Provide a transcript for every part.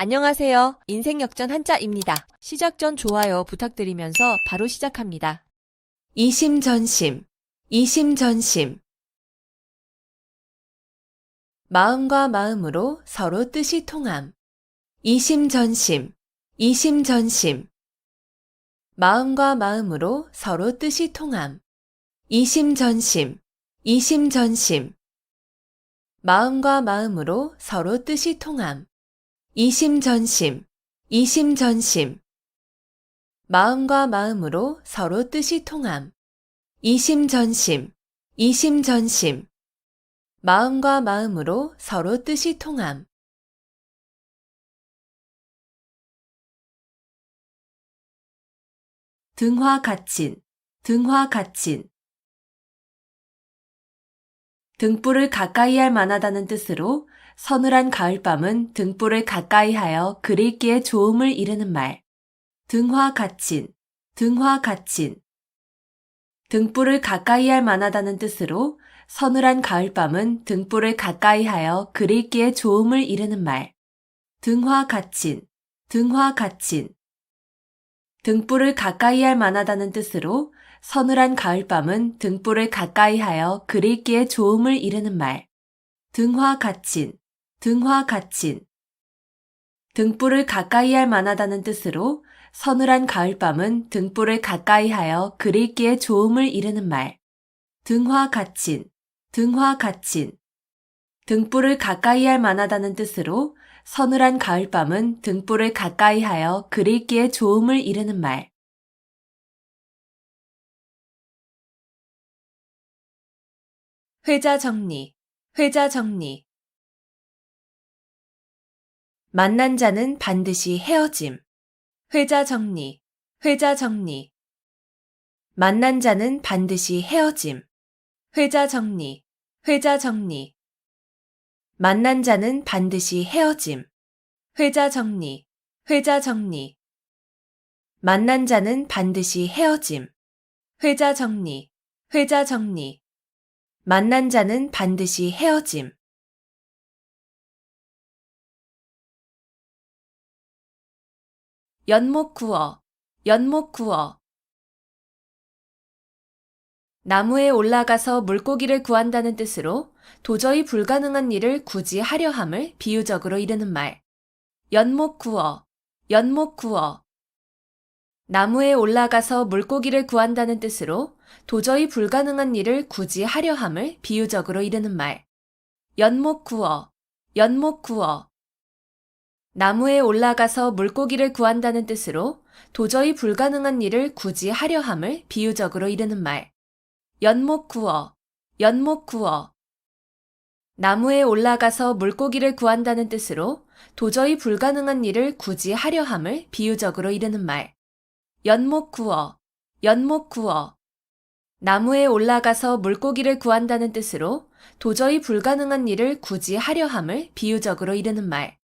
안녕하세요. 인생역전 한자입니다. 시작 전 좋아요 부탁드리면서 바로 시작합니다. 이심전심, 이심전심. 마음과 마음으로 서로 뜻이 통함. 이심전심, 이심전심. 마음과 마음으로 서로 뜻이 통함. 이심전심, 이심전심. 마음과 마음으로 서로 뜻이 통함. 이심전심, 이심전심. 마음과 마음으로 서로 뜻이 통함. 이심전심, 이심전심. 마음과 마음으로 서로 뜻이 통함. 등화가친, 등화가친. 등불을 가까이 할 만하다는 뜻으로 서늘한 가을밤은 등불을 가까이 하여 그릴기에 좋음을 이르는 말. 등화가친, 등화가친. 등불을 가까이 할 만하다는 뜻으로 서늘한 가을밤은 등불을 가까이 하여 그릴기에 좋음을 이르는 말. 등화가친, 등화가친. 등불을 가까이 할 만하다는 뜻으로 서늘한 가을밤은 등불을 가까이 하여 그릴기에 좋음을 이르는 말. 등화가친, 등화가친. 등불을 가까이 할 만하다는 뜻으로 서늘한 가을밤은 등불을 가까이 하여 그릴기에 좋음을 이르는 말. 등화가친, 등화가친. 등불을 가까이 할 만하다는 뜻으로 서늘한 가을밤은 등불을 가까이 하여 그릴기에 좋음을 이르는 말. 회자정리, 회자정리. 만난 자는 반드시 헤어짐. 회자정리, 회자정리. 만난 자는 반드시 헤어짐. 회자정리, 회자정리. 만난 자는 반드시 헤어짐. 회자정리, 회자정리. 만난 자는 반드시 헤어짐. 회자정리, 회자정리. 만난 자는 반드시 헤어짐. 연목구어, 연목구어. 나무에 올라가서 물고기를 구한다는 뜻으로 도저히 불가능한 일을 굳이 하려 함을 비유적으로 이르는 말. 연목구어, 연목구어. 나무에 올라가서 물고기를 구한다는 뜻으로 도저히 불가능한 일을 굳이 하려 함을 비유적으로 이르는 말. 연목구어, 연목구어. 나무에 올라가서 물고기를 구한다는 뜻으로 도저히 불가능한 일을 굳이 하려 함을 비유적으로 이르는 말. 연목구어, 연목구어. 나무에 올라가서 물고기를 구한다는 뜻으로 도저히 불가능한 일을 굳이 하려 함을 비유적으로 이르는 말. 연목구어, 연목구어. 나무에 올라가서 물고기를 구한다는 뜻으로 도저히 불가능한 일을 굳이 하려 함을 비유적으로 이르는 말.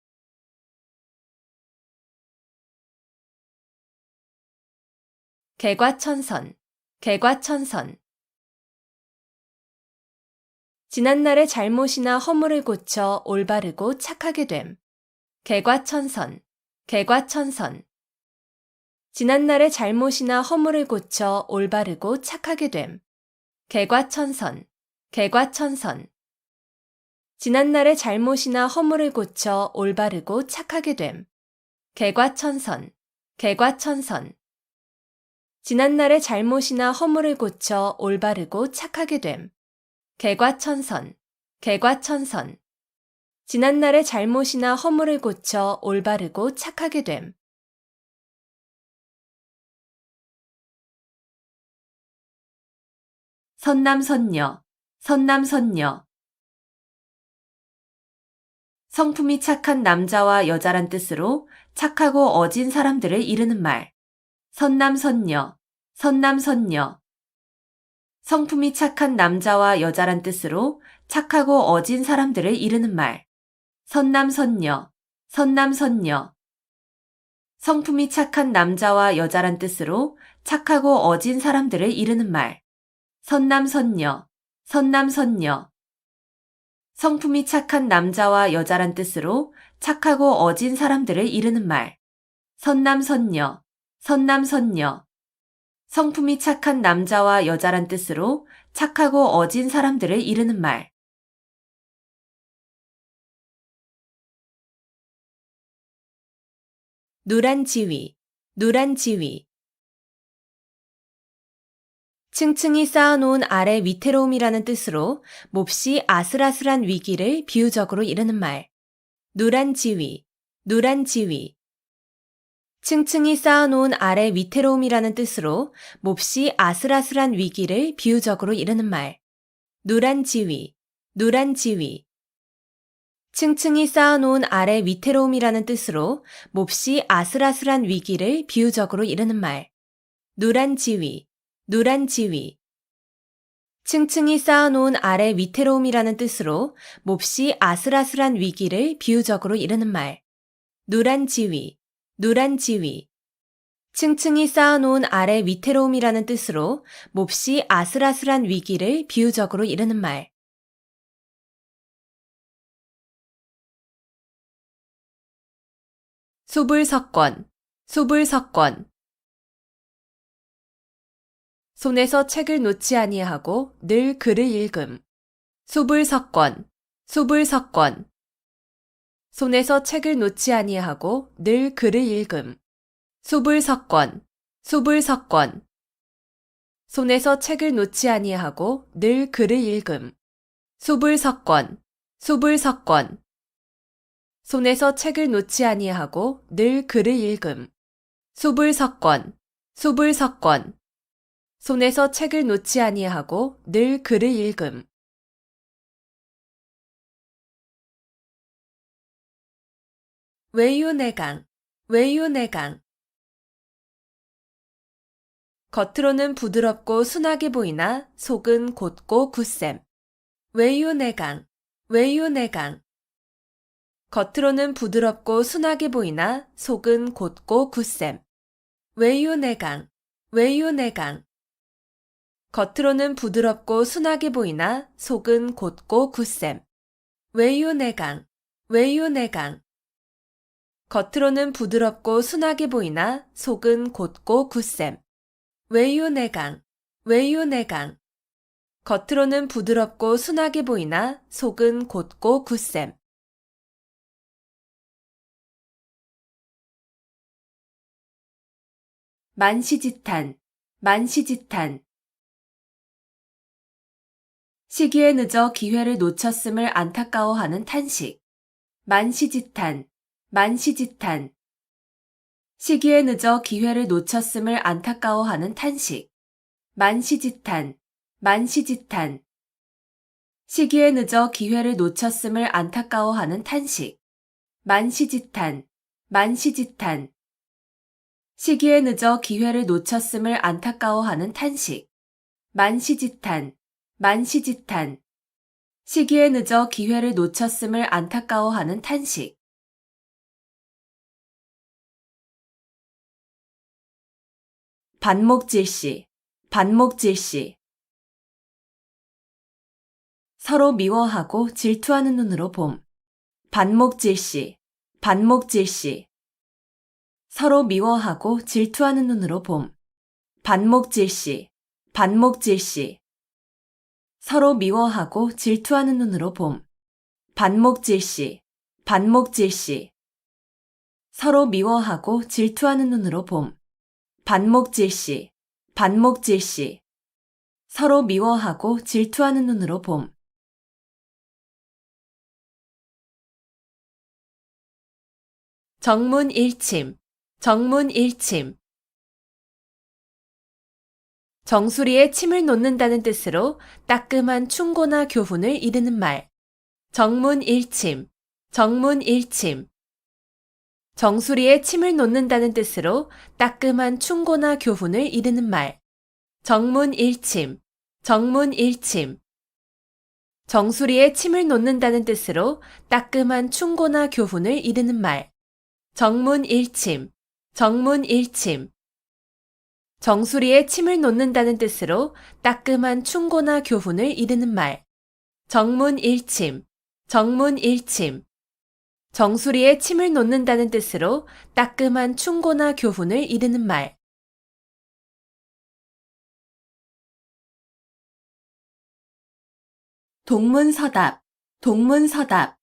개과천선, 개과천선. 지난날의 잘못이나 허물을 고쳐 올바르고 착하게 됨. 개과천선, 개과천선. 지난날의 잘못이나 허물을 고쳐 올바르고 착하게 됨. 개과천선, 개과천선. 지난날의 잘못이나 허물을 고쳐 올바르고 착하게 됨. 개과천선, 개과천선. 지난날의 잘못이나 허물을 고쳐 올바르고 착하게 됨. 개과천선, 개과천선. 지난날의 잘못이나 허물을 고쳐 올바르고 착하게 됨. 선남선녀, 선남선녀. 성품이 착한 남자와 여자란 뜻으로 착하고 어진 사람들을 이르는 말. 선남선녀, 선남선녀. 성품이 착한 남자와 여자란 뜻으로 착하고 어진 사람들을 이르는 말. 선남선녀, 선남선녀. 성품이 착한 남자와 여자란 뜻으로 착하고 어진 사람들을 이르는 말. 선남선녀, 선남선녀. 성품이 착한 남자와 여자란 뜻으로 착하고 어진 사람들을 이르는 말. 선남선녀, 선남선녀. 성품이 착한 남자와 여자란 뜻으로 착하고 어진 사람들을 이르는 말. 누란 지위, 누란 지위. 층층이 쌓아놓은 아래 위태로움이라는 뜻으로 몹시 아슬아슬한 위기를 비유적으로 이르는 말. 누란 지위, 누란 지위. 층층이 쌓아놓은 아래 위태로움이라는 뜻으로 몹시 아슬아슬한 위기를 비유적으로 이르는 말. 누란 지위, 누란 지위. 층층이 쌓아놓은 아래 위태로움이라는 뜻으로 몹시 아슬아슬한 위기를 비유적으로 이르는 말. 누란 지위, 누란 지위. 층층이 쌓아놓은 아래 위태로움이라는 뜻으로 몹시 아슬아슬한 위기를 비유적으로 이르는 말. 누란 지위, 누란 지위. 층층이 쌓아놓은 아래 위태로움이라는 뜻으로 몹시 아슬아슬한 위기를 비유적으로 이르는 말. 소불석권, 소불석권. 손에서 책을 놓지 아니하고 늘 글을 읽음. 소불석권, 소불석권. 손에서 책을 놓지 아니하고 늘 글을 읽음. 소불석권, 소불석권. 손에서 책을 놓지 아니하고 늘 글을 읽음. 소불석권, 소불석권. 손에서 책을 놓지 아니하고 늘 글을 읽음. 소불석권, 소불석권. 손에서 책을 놓지 아니하고 늘 글을 읽음. 외유내강, 외유내강. 겉으로는 부드럽고 순하게 보이나 속은 곧고 굳셈. 외유내강, 외유내강. 겉으로는 부드럽고 순하게 보이나 속은 곧고 굳셈. 외유내강, 외유내강. 겉으로는 부드럽고 순하게 보이나 속은 곧고 굳셈. 외유내강, 외유내강. 겉으로는 부드럽고 순하게 보이나 속은 곧고 굳셈. 외유내강, 외유내강. 겉으로는 부드럽고 순하게 보이나 속은 곧고 굳셈. 만시지탄, 만시지탄. 시기에 늦어 기회를 놓쳤음을 안타까워하는 탄식. 만시지탄, 만시지탄. 시기에 늦어 기회를 놓쳤음을 안타까워하는 탄식. 만시지탄, 만시지탄. 시기에 늦어 기회를 놓쳤음을 안타까워하는 탄식. 만시지탄, 만시지탄. 시기에 늦어 기회를 놓쳤음을 안타까워하는 탄식. 만시지탄, 만시지탄. 시기에 늦어 기회를 놓쳤음을 안타까워하는 탄식. 반목질시, 반목질시. 서로 미워하고 질투하는 눈으로 봄. 반목질시, 반목질시. 서로 미워하고 질투하는 눈으로 봄. 반목질시, 반목질시. 서로 미워하고 질투하는 눈으로 봄. 반목질시, 반목질시. 서로 미워하고 질투하는 눈으로 봄. 반목질시, 반목질시. 서로 미워하고 질투하는 눈으로 봄. 정문일침, 정문일침. 정수리에 침을 놓는다는 뜻으로 따끔한 충고나 교훈을 이르는 말. 정문일침, 정문일침. 정수리에 침을 놓는다는 뜻으로 따끔한 충고나 교훈을 이르는 말. 정문일침, 정문일침. 정수리에 침을 놓는다는 뜻으로 따끔한 충고나 교훈을 이르는 말. 정문일침, 정문일침. 정수리에 침을 놓는다는 뜻으로 따끔한 충고나 교훈을 이르는 말. 정문일침, 정문일침. 정수리에 침을 놓는다는 뜻으로 따끔한 충고나 교훈을 이르는 말. 동문서답, 동문서답.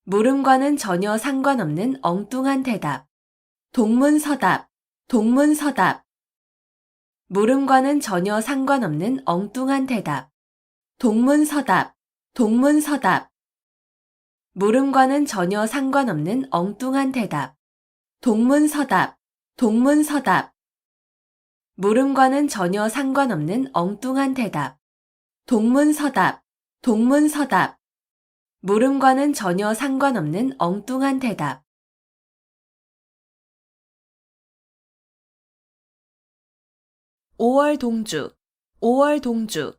물음과는 전혀 상관없는 엉뚱한 대답. 동문서답, 동문서답. 물음과는 전혀 상관없는 엉뚱한 대답. 동문서답, 동문서답. 물음과는 전혀 상관없는 엉뚱한 대답. 동문서답, 동문서답. 물음과는 전혀 상관없는 엉뚱한 대답. 동문서답, 동문서답. 물음과는 전혀 상관없는 엉뚱한 대답. 5월 동주, 5월 동주.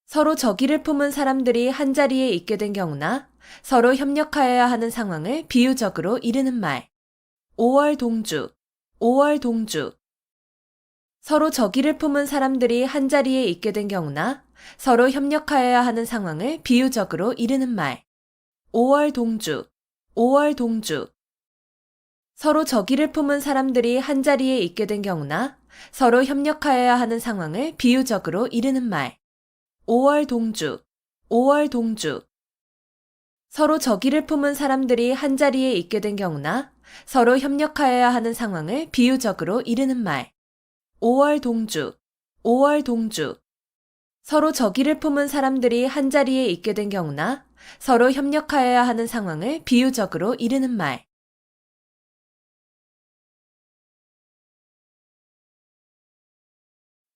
서로 적의를 품은 사람들이 한자리에 있게 된 경우나 서로 협력하여야 하는 상황을 비유적으로 이르는 말. 5월 동주, 5월 동주. 서로 적의를 품은 사람들이 한자리에 있게 된 경우나 서로 협력하여야 하는 상황을 비유적으로 이르는 말. 5월 동주, 5월 동주. 서로 적의를 품은 사람들이 한자리에 있게 된 경우나 서로 협력하여야 하는 상황을 비유적으로 이르는 말. 5월 동주, 5월 동주. 서로 적의를 품은 사람들이 한자리에 있게 된 경우나 서로 협력하여야 하는 상황을 비유적으로 이르는 말. 5월 동주, 5월 동주. 서로 적의를 품은 사람들이 한자리에 있게 된 경우나 서로 협력하여야 하는 상황을 비유적으로 이르는 말.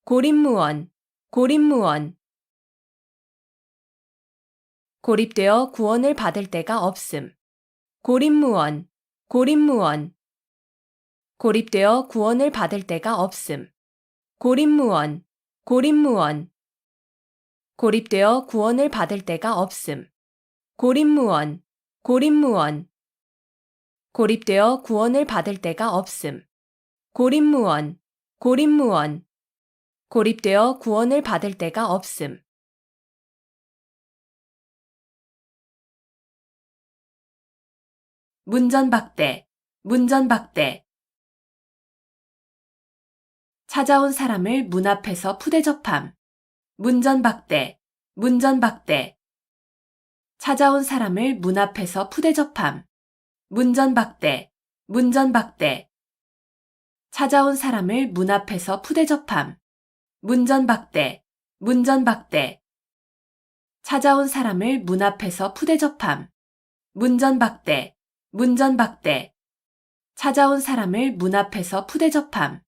고립무원, 고립무원. 고립되어 구원을 받을 데가 없음. 고립무원, 고립무원. 고립되어 구원을 받을 데가 없음. 고립무원, 고립무원. 고립되어 구원을 받을 데가 없음. 고립무원, 고립무원. 고립되어 구원을 받을 데가 없음. 고립무원, 고립무원. 고립되어 구원을 받을 데가 없음. 문전박대, 문전박대. 찾아온 사람을 문 앞에서 푸대접함. 문전박대, 문전박대. 찾아온 사람을 문 앞에서 푸대접함. 문전박대, 문전박대. 찾아온 사람을 문 앞에서 푸대접함. 문전박대, 문전박대. 찾아온 사람을 문 앞에서 푸대접함. 문전박대, 문전박대. 찾아온 사람을 문 앞에서 푸대접함.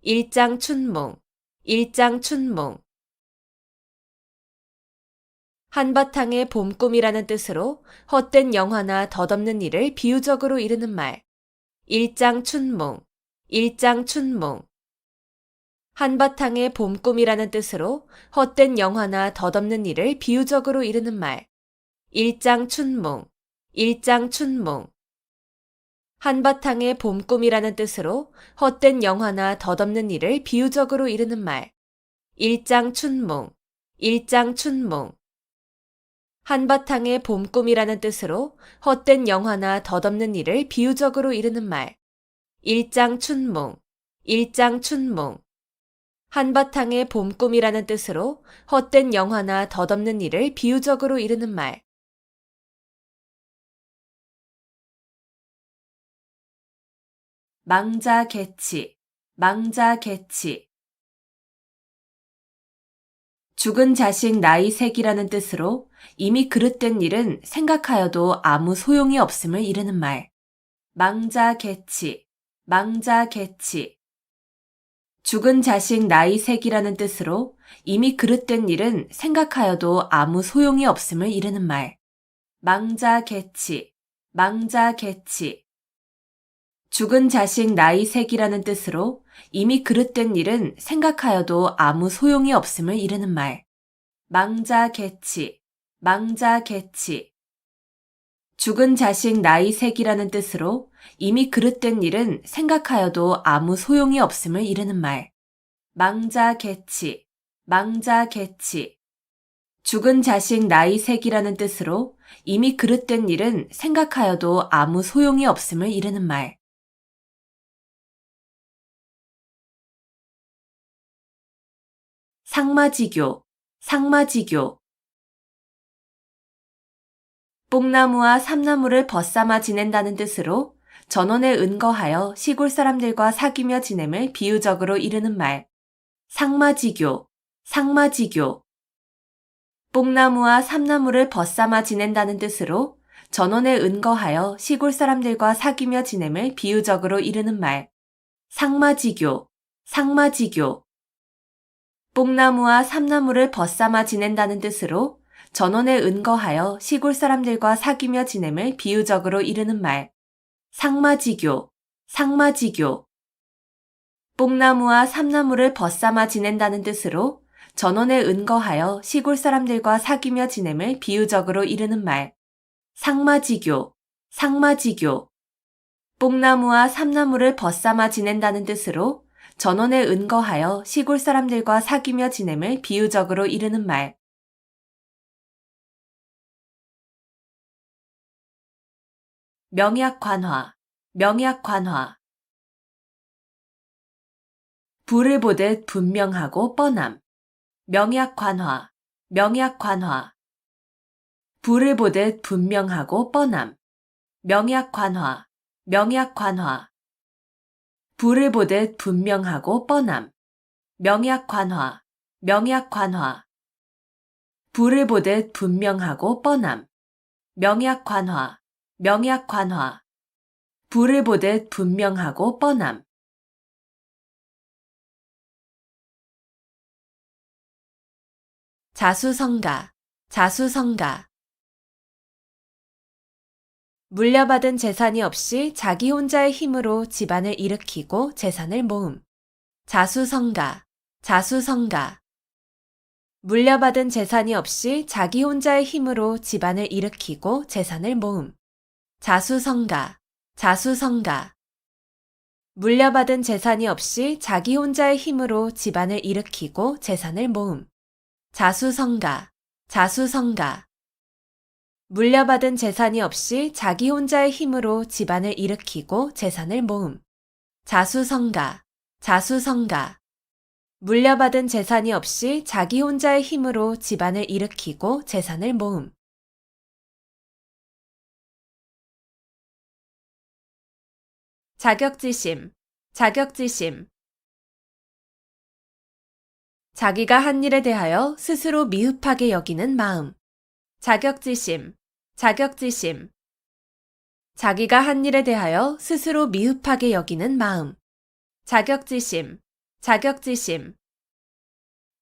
일장춘몽, 일장춘몽. 한바탕의 봄꿈이라는 뜻으로 헛된 영화나 덧없는 일을 비유적으로 이르는 말. 일장춘몽, 일장춘몽. 한바탕의 봄꿈이라는 뜻으로 헛된 영화나 덧없는 일을 비유적으로 이르는 말. 일장춘몽, 일장춘몽. 한바탕의 봄꿈이라는 뜻으로 헛된 영화나 덧없는 일을 비유적으로 이르는 말. 일장춘몽, 일장춘몽. 한바탕의 봄꿈이라는 뜻으로 헛된 영화나 덧없는 일을 비유적으로 이르는 말. 일장춘몽, 일장춘몽. 한바탕의 봄꿈이라는 뜻으로 헛된 영화나 덧없는 일을 비유적으로 이르는 말. 망자개치, 망자개치. 죽은 자식 나이색이라는 뜻으로 이미 그릇된 일은 생각하여도 아무 소용이 없음을 이르는 말. 망자개치, 망자개치. 죽은 자식 나이색이라는 뜻으로 이미 그릇된 일은 생각하여도 아무 소용이 없음을 이르는 말. 망자개치, 망자개치. 죽은 자식 나이색이라는 뜻으로 이미 그릇된 일은 생각하여도 아무 소용이 없음을 이르는 말. 망자개치, 망자개치. 죽은 자식 나이색이라는 뜻으로 이미 그릇된 일은 생각하여도 아무 소용이 없음을 이르는 말. 망자개치, 망자개치. 죽은 자식 나이 색이라는 뜻으로 이미 그릇된 일은 생각하여도 아무 소용이 없음을 이르는 말. 상마지교, 상마지교. 뽕나무와 삼나무를 벗삼아 지낸다는 뜻으로 전원에 은거하여 시골 사람들과 사귀며 지냄을 비유적으로 이르는 말. 상마지교, 상마지교. 뽕나무와 삼나무를 벗삼아 지낸다는 뜻으로 전원에 은거하여 시골 사람들과 사귀며 지냄을 비유적으로 이르는 말. 상마지교, 상마지교. 뽕나무와 삼나무를 벗삼아 지낸다는 뜻으로 전원에 은거하여 시골 사람들과 사귀며 지냄을 비유적으로 이르는 말. 상마지교, 상마지교. 뽕나무와 삼나무를 벗삼아 지낸다는 뜻으로 전원에 은거하여 시골 사람들과 사귀며 지냄을 비유적으로 이르는 말. 상마지교, 상마지교. 뽕나무와 삼나무를 벗삼아 지낸다는 뜻으로 전원에 은거하여 시골 사람들과 사귀며 지냄을 비유적으로 이르는 말. 명약관화, 명약관화. 불을 보듯 분명하고 뻔함. 명약관화, 명약관화. 불을 보듯 분명하고 뻔함. 명약관화, 명약관화. 불을 보듯 분명하고 뻔함. 명약관화, 명약관화. 불을 보듯 분명하고 뻔함. 명약관화, 명약관화. 불을 보듯 분명하고 뻔함. 자수성가, 자수성가. 물려받은 재산이 없이 자기 혼자의 힘으로 집안을 일으키고 재산을 모음. 자수성가, 자수성가. 물려받은 재산이 없이 자기 혼자의 힘으로 집안을 일으키고 재산을 모음. 자수성가, 자수성가. 물려받은 재산이 없이 자기 혼자의 힘으로 집안을 일으키고 재산을 모음. 자수성가, 자수성가. 물려받은 재산이 없이 자기 혼자의 힘으로 집안을 일으키고 재산을 모음. 자수성가, 자수성가. 물려받은 재산이 없이 자기 혼자의 힘으로 집안을 일으키고 재산을 모음. 자격지심, 자격지심. 자기가 한 일에 대하여 스스로 미흡하게 여기는 마음. 자격지심, 자격지심. 자기가 한 일에 대하여 스스로 미흡하게 여기는 마음. 자격지심, 자격지심.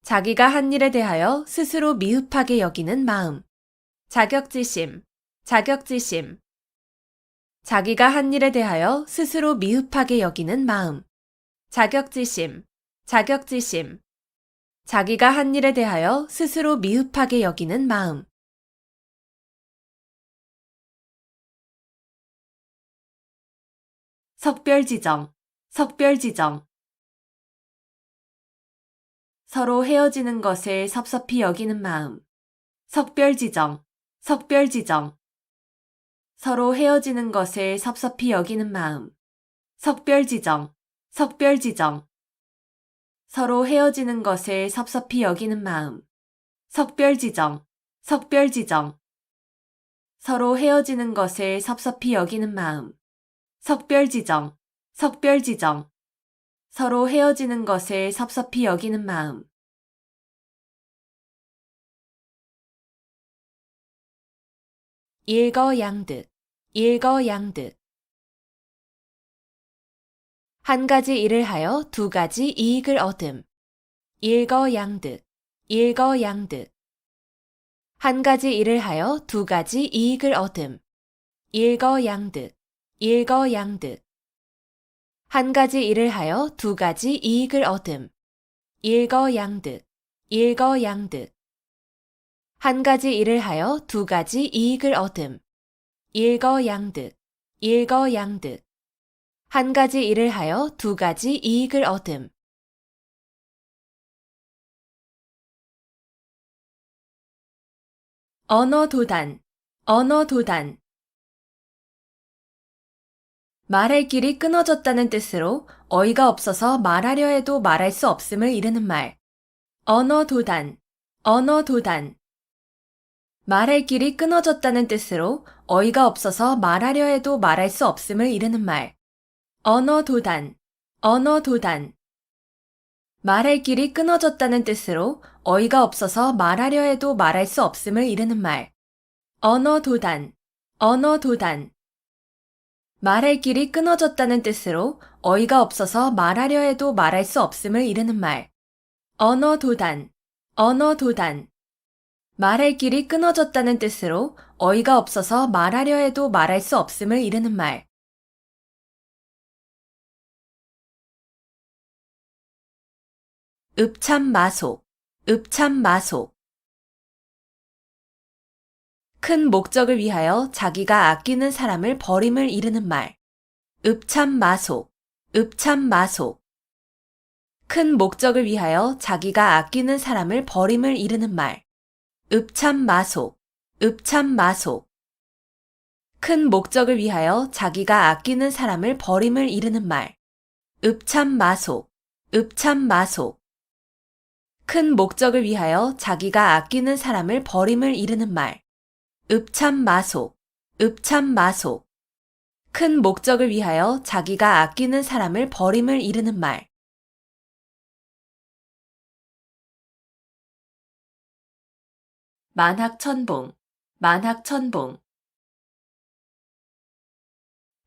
자기가 한 일에 대하여 스스로 미흡하게 여기는 마음. 자격지심, 자격지심. 자기가 한 일에 대하여 스스로 미흡하게 여기는 마음. 자격지심, 자격지심. 자기가 한 일에 대하여 스스로 미흡하게 여기는 마음. 석별지정, 석별지정. 서로 헤어지는 것을 섭섭히 여기는 마음. 석별지정, 석별지정. 서로 헤어지는 것을 섭섭히 여기는 마음. 석별지정, 석별지정. 서로 헤어지는 것을 섭섭히 여기는 마음. 석별지정, 석별지정. 서로 헤어지는 것을 섭섭히 여기는 마음. 석별지정, 석별지정. 서로 헤어지는 것을 섭섭히 여기는 마음. 일거양득, 일거양득. 한 가지 일을 하여 두 가지 이익을 얻음. 일거양득, 일거양득. 한 가지 일을 하여 두 가지 이익을 얻음. 일거양득, 일거양득. 한 가지 일을 하여 두 가지 이익을 얻음. 일거양득, 일거양득. 한 가지 일을 하여 두 가지 이익을 얻음. 일거양득, 일거양득. 한 가지 일을 하여 두 가지 이익을 얻음. 언어도단, 언어도단. 말할 길이 끊어졌다는 뜻으로 어이가 없어서 말하려 해도 말할 수 없음을 이르는 말. 언어도단, 언어도단. 말할 길이 끊어졌다는 뜻으로 어이가 없어서 말하려 해도 말할 수 없음을 이르는 말. 언어도단, 언어도단. 말할 길이 끊어졌다는 뜻으로 어이가 없어서 말하려 해도 말할 수 없음을 이르는 말. 언어도단, 언어도단. 말할 길이 끊어졌다는 뜻으로 어이가 없어서 말하려 해도 말할 수 없음을 이르는 말. 언어도단, 언어도단. 말할 길이 끊어졌다는 뜻으로 어이가 없어서 말하려 해도 말할 수 없음을 이르는 말. 읍참마소, 읍참마소. 큰 목적을 위하여 자기가 아끼는 사람을 버림을 이르는 말. 읍참마소, 읍참마소. 큰 목적을 위하여 자기가 아끼는 사람을 버림을 이르는 말. 읍참마소, 읍참마소. 큰 목적을 위하여 자기가 아끼는 사람을 버림을 이르는 말. 읍참마소, 읍참마소. 큰 목적을 위하여 자기가 아끼는 사람을 버림을 이르는 말. 읍참마소, 읍참마소. 큰 목적을 위하여 자기가 아끼는 사람을 버림을 이르는 말. 만학천봉, 만학천봉.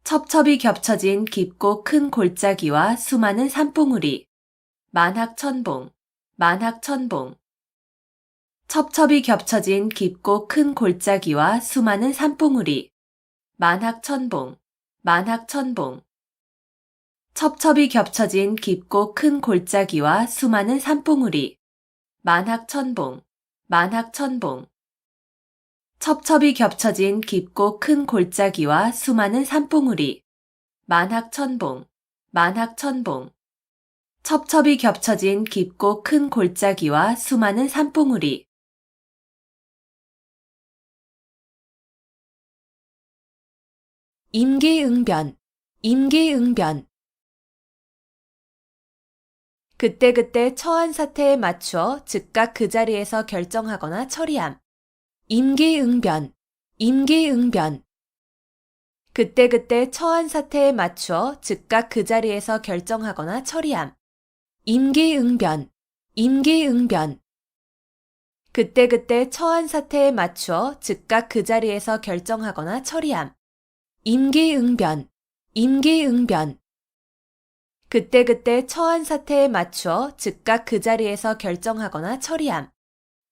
첩첩이 겹쳐진 깊고 큰 골짜기와 수많은 산봉우리. 만학천봉, 만학천봉. 첩첩이 겹쳐진 깊고 큰 골짜기와 수많은 산봉우리. 만학천봉, 만학천봉. 첩첩이 겹쳐진 깊고 큰 골짜기와 수많은 산봉우리. 만학천봉, 만학천봉. 첩첩이 겹쳐진 깊고 큰 골짜기와 수많은 산봉우리. 만학천봉, 만학천봉. 첩첩이 겹쳐진 깊고 큰 골짜기와 수많은 산봉우리. 임기응변, 임기응변. 그때그때 처한 사태에 맞추어 즉각 그 자리에서 결정하거나 처리함. 임기응변, 임기응변. 그때그때 처한 사태에 맞추어 즉각 그 자리에서 결정하거나 처리함. 임기응변, 임기응변. 그때그때 처한 사태에 맞추어 즉각 그 자리에서 결정하거나 처리함. 임기응변, 임기응변. 그때그때 처한 사태에 맞추어 즉각 그 자리에서 결정하거나 처리함.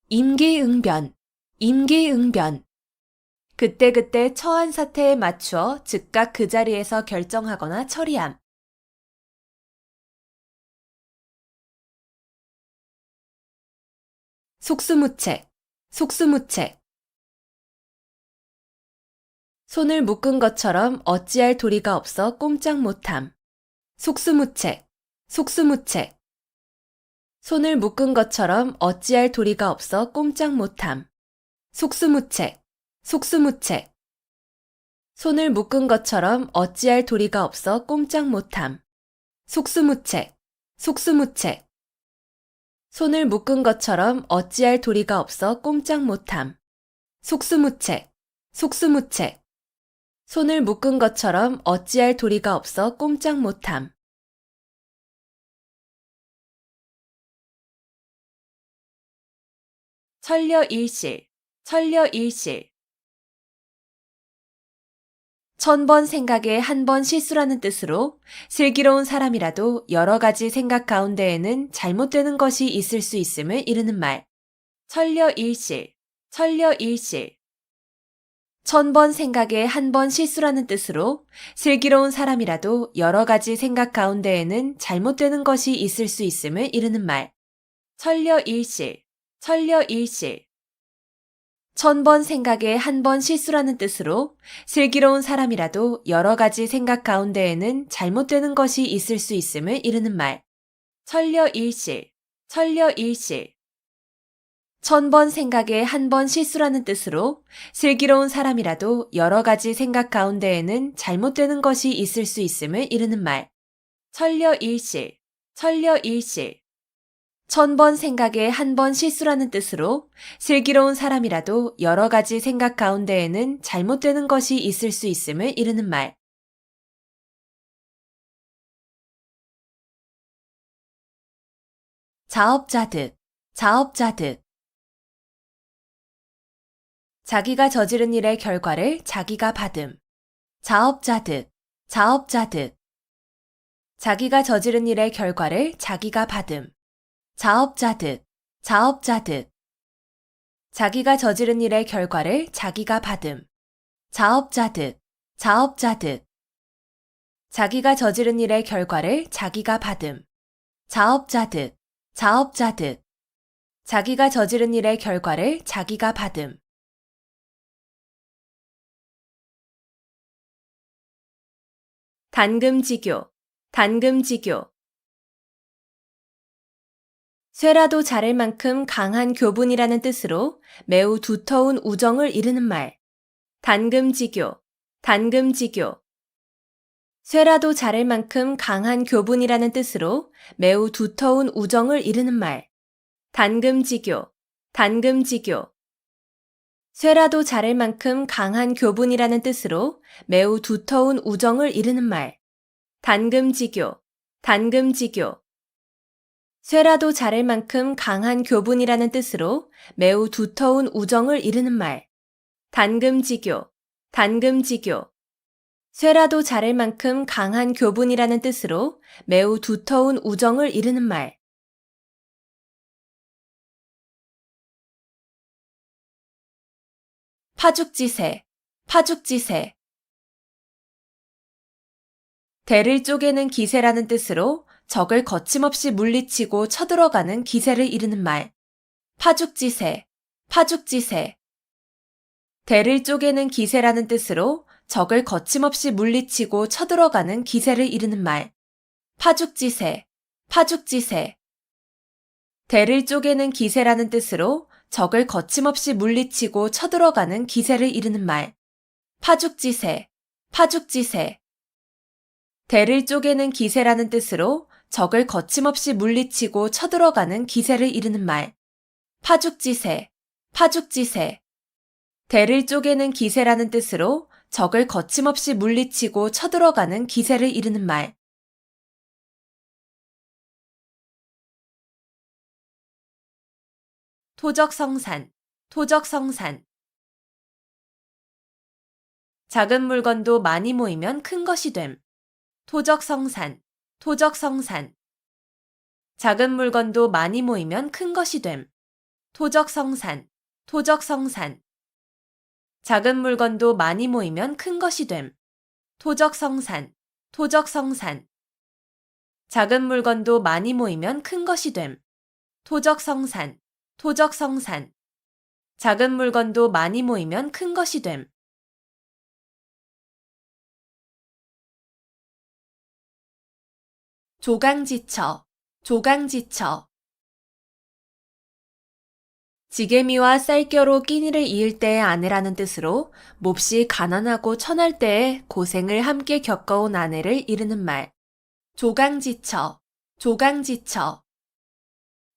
임기응변, 임기응변. 그때그때 처한 사태에 맞추어 즉각 그 자리에서 결정하거나 처리함. 속수무책, 속수무책. 손을 묶은 것처럼 어찌할 도리가 없어 꼼짝 못함. 속수무책, 속수무책. 손을 묶은 것처럼 어찌할 도리가 없어 꼼짝 못함. 속수무책, 속수무책. 손을 묶은 것처럼 어찌할 도리가 없어 꼼짝 못함. 속수무책, 속수무책. 손을 묶은 것처럼 어찌할 도리가 없어 꼼짝 못함. 속수무책, 속수무책. 손을 묶은 것처럼 어찌할 도리가 없어 꼼짝 못함. 천려일실, 천려일실. 1000번 생각에 한 번 실수라는 뜻으로 슬기로운 사람이라도 여러 가지 생각 가운데에는 잘못되는 것이 있을 수 있음을 이르는 말. 천려일실, 천려일실. 1000번 생각에 한 번 실수라는 뜻으로 슬기로운 사람이라도 여러 가지 생각 가운데에는 잘못되는 것이 있을 수 있음을 이르는 말. 천려일실, 천려일실. 1000번 생각에 한 번 실수라는 뜻으로 슬기로운 사람이라도 여러 가지 생각 가운데에는 잘못되는 것이 있을 수 있음을 이르는 말. 천려일실, 천려일실. 1000번 생각에 한 번 실수라는 뜻으로 슬기로운 사람이라도 여러 가지 생각 가운데에는 잘못되는 것이 있을 수 있음을 이르는 말. 천려일실, 천려일실. 1000번 생각에 한 번 실수라는 뜻으로 슬기로운 사람이라도 여러 가지 생각 가운데에는 잘못되는 것이 있을 수 있음을 이르는 말. 자업자득, 자업자득. 자기가 저지른 일의 결과를 자기가 받음. 자업자득, 자업자득. 자기가 저지른 일의 결과를 자기가 받음. 자업자득, 자업자득. 자기가 저지른 일의 결과를 자기가 받음. 자업자득, 자업자득. 자기가 저지른 일의 결과를 자기가 받음. 자업자득, 자업자득. 자기가 저지른 일의 결과를 자기가 받음. 단금지교, 단금지교. 쇠라도 자를 만큼 강한 교분이라는 뜻으로 매우 두터운 우정을 이르는 말. 단금지교, 단금지교. 쇠라도 자를 만큼 강한 교분이라는 뜻으로 매우 두터운 우정을 이르는 말. 단금지교, 단금지교. 쇠라도 자를 만큼 강한 교분이라는 뜻으로 매우 두터운 우정을 이르는 말. 단금지교, 단금지교. 쇠라도 자를 만큼 강한 교분이라는 뜻으로 매우 두터운 우정을 이르는 말. 단금지교, 단금지교. 쇠라도 자를 만큼 강한 교분이라는 뜻으로 매우 두터운 우정을 이르는 말. 파죽지세, 파죽지세. 대를 쪼개는 기세라는 뜻으로 적을 거침없이 물리치고 쳐들어가는 기세를 이르는 말. 파죽지세, 파죽지세. 대를 쪼개는 기세라는 뜻으로 적을 거침없이 물리치고 쳐들어가는 기세를 이르는 말. 파죽지세, 파죽지세. 대를 쪼개는 기세라는 뜻으로 적을 거침없이 물리치고 쳐들어가는 기세를 이르는 말. 파죽지세, 파죽지세. 대를 쪼개는 기세라는 뜻으로 적을 거침없이 물리치고 쳐들어가는 기세를 이르는 말. 파죽지세, 파죽지세. 대를 쪼개는 기세라는 뜻으로 적을 거침없이 물리치고 쳐들어가는 기세를 이르는 말. 토적성산, 토적성산. 작은 물건도 많이 모이면 큰 것이 됨. 토적성산, 토적성산. 작은 물건도 많이 모이면 큰 것이 됨. 토적성산, 토적성산. 작은 물건도 많이 모이면 큰 것이 됨. 토적성산, 토적성산. 작은 물건도 많이 모이면 큰 것이 됨. 토적성산, 토적성산. 작은 물건도 많이 모이면 큰 것이 됨. 조강지처, 조강지처. 지게미와 쌀겨로 끼니를 이을 때의 아내라는 뜻으로 몹시 가난하고 천할 때에 고생을 함께 겪어온 아내를 이르는 말. 조강지처, 조강지처.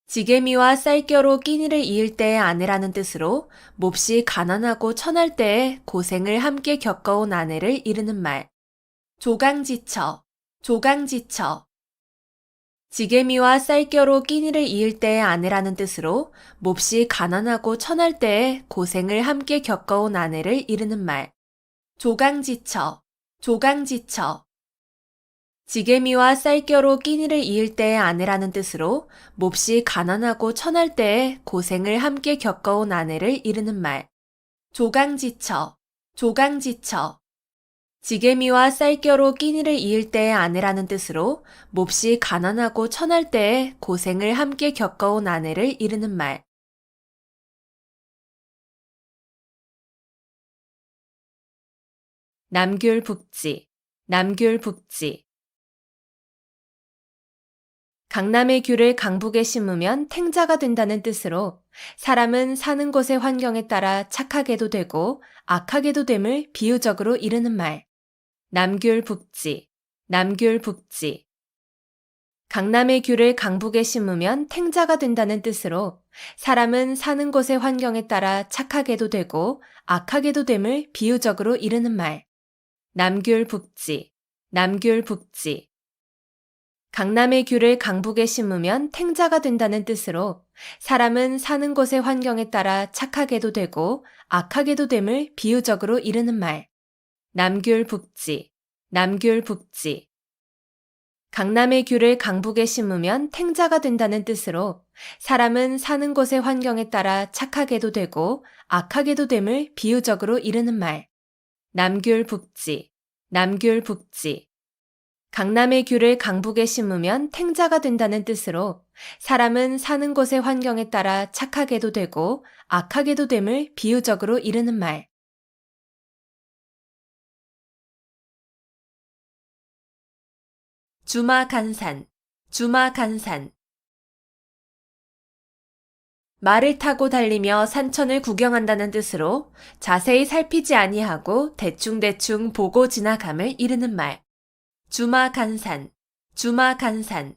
지게미와 쌀겨로 끼니를 이을 때의 아내라는 뜻으로 몹시 가난하고 천할 때에 고생을 함께 겪어온 아내를 이르는 말. 조강지처, 조강지처. 지게미와 쌀겨로 끼니를 이을 때의 아내라는 뜻으로 몹시 가난하고 천할 때에 고생을 함께 겪어온 아내를 이르는 말. 조강지처, 조강지처. 지게미와 쌀겨로 끼니를 이을 때의 아내라는 뜻으로 몹시 가난하고 천할 때에 고생을 함께 겪어온 아내를 이르는 말. 조강지처, 조강지처. 지게미와 쌀겨로 끼니를 이을 때의 아내라는 뜻으로 몹시 가난하고 천할 때에 고생을 함께 겪어온 아내를 이르는 말. 남귤북지, 남귤북지. 강남의 귤을 강북에 심으면 탱자가 된다는 뜻으로 사람은 사는 곳의 환경에 따라 착하게도 되고 악하게도 됨을 비유적으로 이르는 말. 남귤북지, 남귤북지. 강남의 귤을 강북에 심으면 탱자가 된다는 뜻으로 사람은 사는 곳의 환경에 따라 착하게도 되고 악하게도 됨을 비유적으로 이르는 말. 남귤북지, 남귤북지. 강남의 귤을 강북에 심으면 탱자가 된다는 뜻으로 사람은 사는 곳의 환경에 따라 착하게도 되고 악하게도 됨을 비유적으로 이르는 말. 남귤북지, 남귤북지. 강남의 귤을 강북에 심으면 탱자가 된다는 뜻으로 사람은 사는 곳의 환경에 따라 착하게도 되고 악하게도 됨을 비유적으로 이르는 말. 남귤북지, 남귤북지. 강남의 귤을 강북에 심으면 탱자가 된다는 뜻으로 사람은 사는 곳의 환경에 따라 착하게도 되고 악하게도 됨을 비유적으로 이르는 말. 주마간산, 주마간산. 말을 타고 달리며 산천을 구경한다는 뜻으로 자세히 살피지 아니하고 대충대충 보고 지나감을 이르는 말. 주마간산, 주마간산.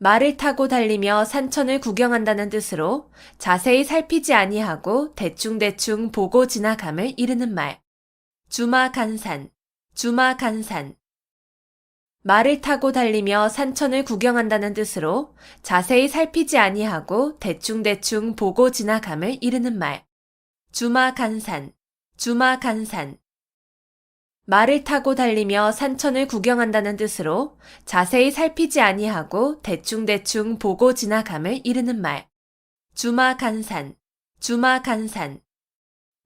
말을 타고 달리며 산천을 구경한다는 뜻으로 자세히 살피지 아니하고 대충대충 보고 지나감을 이르는 말. 주마간산, 주마간산. 말을 타고 달리며 산천을 구경한다는 뜻으로 자세히 살피지 아니하고 대충대충 보고 지나감을 이르는 말. 주마간산, 주마간산. 말을 타고 달리며 산천을 구경한다는 뜻으로 자세히 살피지 아니하고 대충대충 보고 지나감을 이르는 말. 주마간산, 주마간산.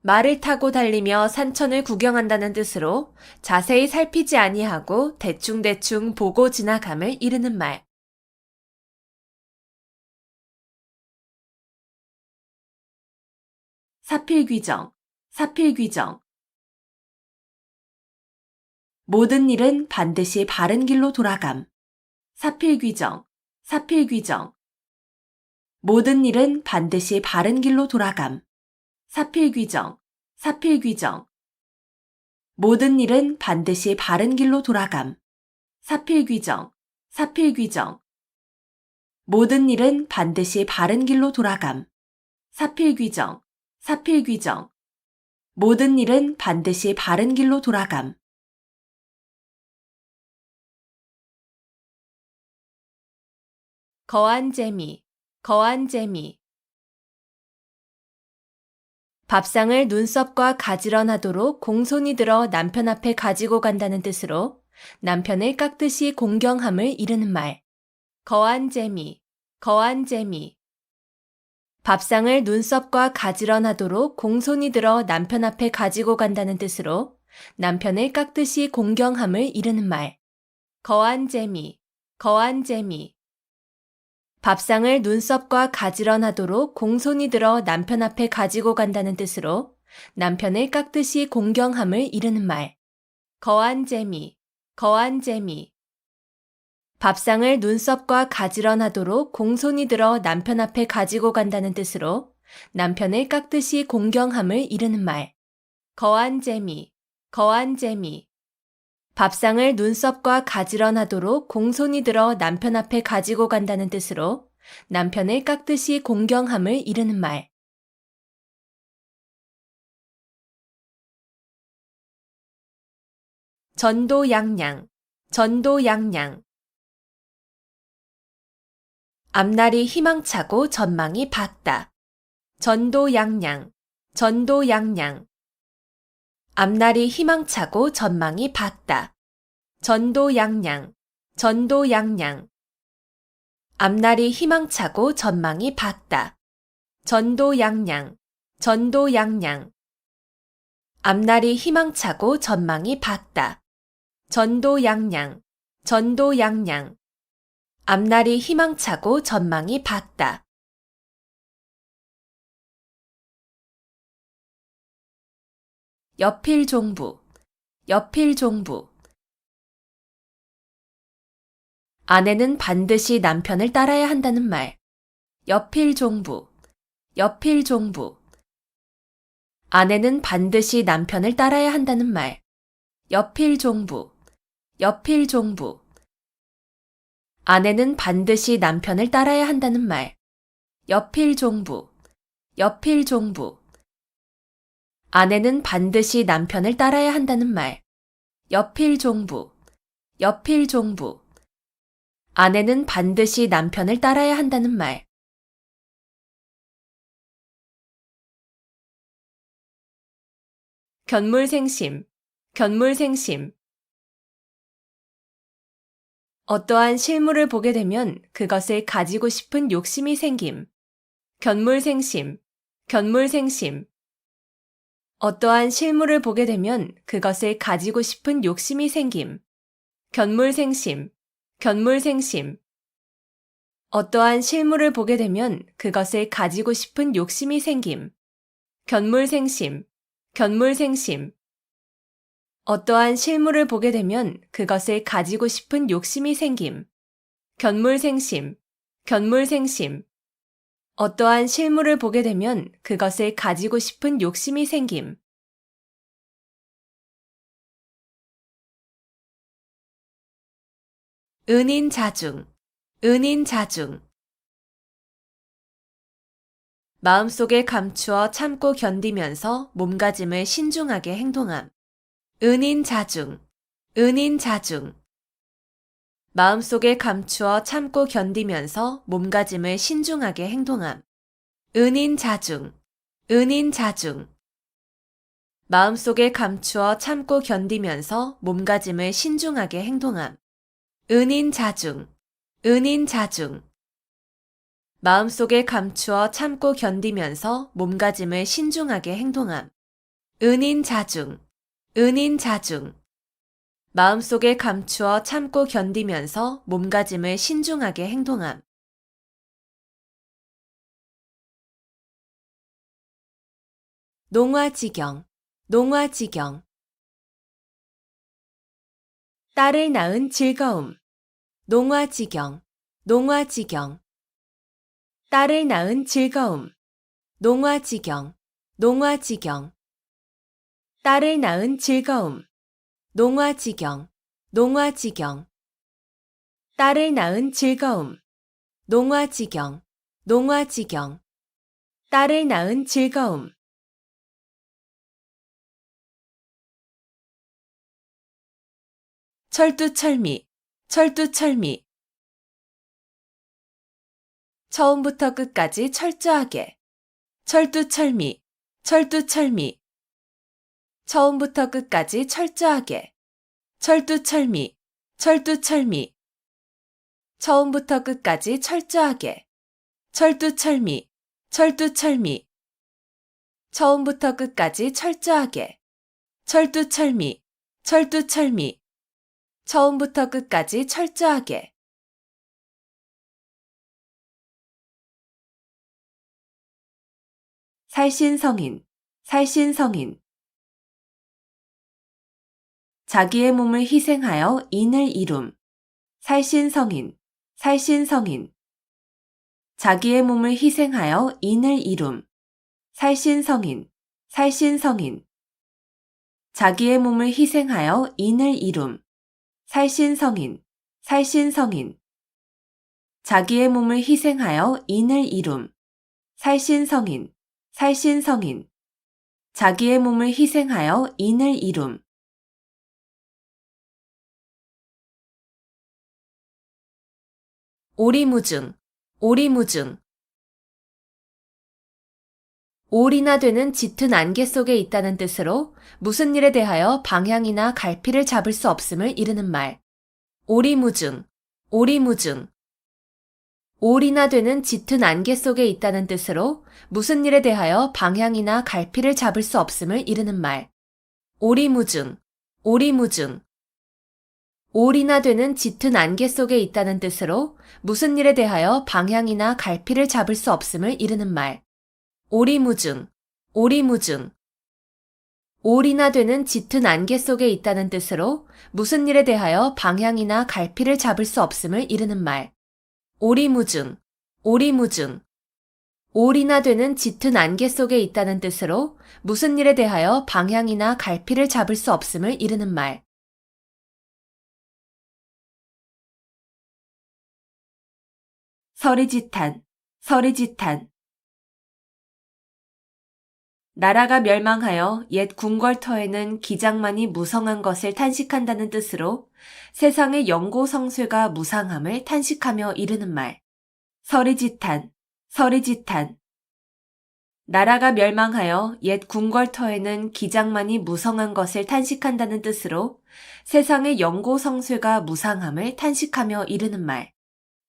말을 타고 달리며 산천을 구경한다는 뜻으로 자세히 살피지 아니하고 대충대충 보고 지나감을 이르는 말. 사필귀정, 사필귀정. 모든 일은 반드시 바른 길로 돌아감. 사필귀정, 사필귀정. 모든 일은 반드시 바른 길로 돌아감. 사필귀정, 사필귀정. 모든 일은 반드시 바른 길로 돌아감. 사필귀정, 사필귀정. 모든 일은 반드시 바른 길로 돌아감. 사필귀정, 사필귀정. 모든 일은 반드시 바른 길로 돌아감. 거한 재미, 거한 재미. 밥상을 눈썹과 가지런하도록 공손히 들어 남편 앞에 가지고 간다는 뜻으로 남편을 깎듯이 공경함을 이르는 말. 거한 재미, 거한 재미. 밥상을 눈썹과 가지런하도록 공손히 들어 남편 앞에 가지고 간다는 뜻으로 남편을 깎듯이 공경함을 이르는 말. 거한 재미, 거한 재미. 밥상을 눈썹과 가지런하도록 공손히 들어 남편 앞에 가지고 간다는 뜻으로 남편을 깎듯이 공경함을 이르는 말. 거한 재미, 거한 재미. 밥상을 눈썹과 가지런하도록 공손히 들어 남편 앞에 가지고 간다는 뜻으로 남편을 깎듯이 공경함을 이르는 말. 거한 재미, 거한 재미. 밥상을 눈썹과 가지런하도록 공손히 들어 남편 앞에 가지고 간다는 뜻으로 남편을 깎듯이 공경함을 이르는 말. 전도양양, 전도양양. 앞날이 희망차고 전망이 밝다. 전도양양, 전도양양. 앞날이 희망차고 전망이 밝다. 전도양양, 전도양양. 앞날이 희망차고 전망이 밝다. 전도양양, 전도양양. 앞날이 희망차고 전망이 밝다. 전도양양, 전도양양. 앞날이 희망차고 전망이 밝다. 여필종부, 여필종부. 아내는 반드시 남편을 따라야 한다는 말. 여필종부, 여필종부. 아내는 반드시 남편을 따라야 한다는 말. 여필종부, 여필종부. 아내는 반드시 남편을 따라야 한다는 말. 여필종부, 여필종부. 아내는 반드시 남편을 따라야 한다는 말. 여필종부, 여필종부. 아내는 반드시 남편을 따라야 한다는 말. 견물생심, 견물생심. 어떠한 실물을 보게 되면 그것을 가지고 싶은 욕심이 생김. 견물생심, 견물생심. 어떠한 실물을 보게 되면 그것을 가지고 싶은 욕심이 생김. 견물생심, 견물생심. 어떠한 실물을 보게 되면 그것을 가지고 싶은 욕심이 생김. 견물생심, 견물생심. 어떠한 실물을 보게 되면 그것을 가지고 싶은 욕심이 생김. 견물생심, 견물생심. 어떠한 실물을 보게 되면 그것을 가지고 싶은 욕심이 생김. 은인자중, 은인자중. 마음속에 감추어 참고 견디면서 몸가짐을 신중하게 행동함. 은인자중, 은인자중. 마음속에 감추어 참고 견디면서 몸가짐을 신중하게 행동함. 은인자중, 은인자중. 마음속에 감추어 참고 견디면서 몸가짐을 신중하게 행동함. 은인자중, 은인자중. 마음속에 감추어 참고 견디면서 몸가짐을 신중하게 행동함. 은인자중, 은인자중. 마음속에 감추어 참고 견디면서 몸가짐을 신중하게 행동함. 농화지경, 농화지경. 딸을 낳은 즐거움. 농화지경, 농화지경. 딸을 낳은 즐거움. 농화지경, 농화지경. 딸을 낳은 즐거움. 농화지경, 농화지경. 딸을 낳은 즐거움. 농화지경, 농화지경. 딸을 낳은 즐거움. 철두철미, 철두철미. 처음부터 끝까지 철저하게. 철두철미, 철두철미. 처음부터 끝까지 철저하게. 철두철미, 철두철미. 처음부터 끝까지 철저하게. 철두철미, 철두철미. 처음부터 끝까지 철저하게. 철두철미, 철두철미. 처음부터 끝까지 철저하게. 살신성인, 살신성인. 자기의 몸을 희생하여 인을 이룸. 살신성인, 살신성인. 자기의 몸을 희생하여 인을 이룸. 살신성인, 살신성인. 자기의 몸을 희생하여 인을 이룸. 살신성인, 살신성인. 자기의 몸을 희생하여 인을 이룸. 살신성인, 살신성인. 자기의 몸을 희생하여 인을 이룸. 오리무중, 오리무중. 올이나 되는 짙은 안개 속에 있다는 뜻으로 무슨 일에 대하여 방향이나 갈피를 잡을 수 없음을 이르는 말. 오리무중, 오리무중. 올이나 되는 짙은 안개 속에 있다는 뜻으로 무슨 일에 대하여 방향이나 갈피를 잡을 수 없음을 이르는 말. 오리무중, 오리무중. 올이나 되는 짙은 안개 속에 있다는 뜻으로 무슨 일에 대하여 방향이나 갈피를 잡을 수 없음을 이르는 말. 오리무중, 오리무중. 올이나 되는 짙은 안개 속에 있다는 뜻으로 무슨 일에 대하여 방향이나 갈피를 잡을 수 없음을 이르는 말. 오리무중, 오리무중. 올이나 되는 짙은 안개 속에 있다는 뜻으로 무슨 일에 대하여 방향이나 갈피를 잡을 수 없음을 이르는 말. 서리짓한, 서리짓한. 나라가 멸망하여 옛 궁궐터에는 기장만이 무성한 것을 탄식한다는 뜻으로 세상의 영고성쇠가 무상함을 탄식하며 이르는 말. 서리짓한, 서리짓한. 나라가 멸망하여 옛 궁궐터에는 기장만이 무성한 것을 탄식한다는 뜻으로 세상의 영고성쇠가 무상함을 탄식하며 이르는 말.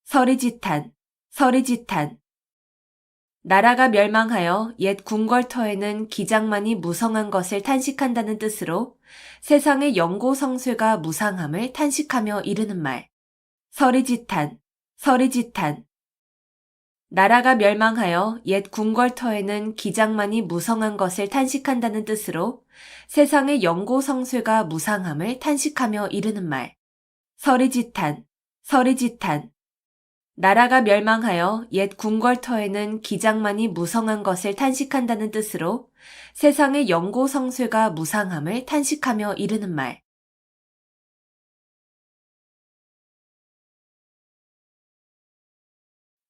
서리짓한, 서리짓한. 나라가 멸망하여 옛 궁궐터에는 기장만이 무성한 것을 탄식한다는 뜻으로 세상의 영고성쇠가 무상함을 탄식하며 이르는 말. 서리짓한, 서리짓한. 나라가 멸망하여 옛 궁궐터에는 기장만이 무성한 것을 탄식한다는 뜻으로 세상의 영고성쇠가 무상함을 탄식하며 이르는 말. 서리짓한, 서리짓한. 나라가 멸망하여 옛 궁궐터에는 기장만이 무성한 것을 탄식한다는 뜻으로 세상의 영고성쇠가 무상함을 탄식하며 이르는 말.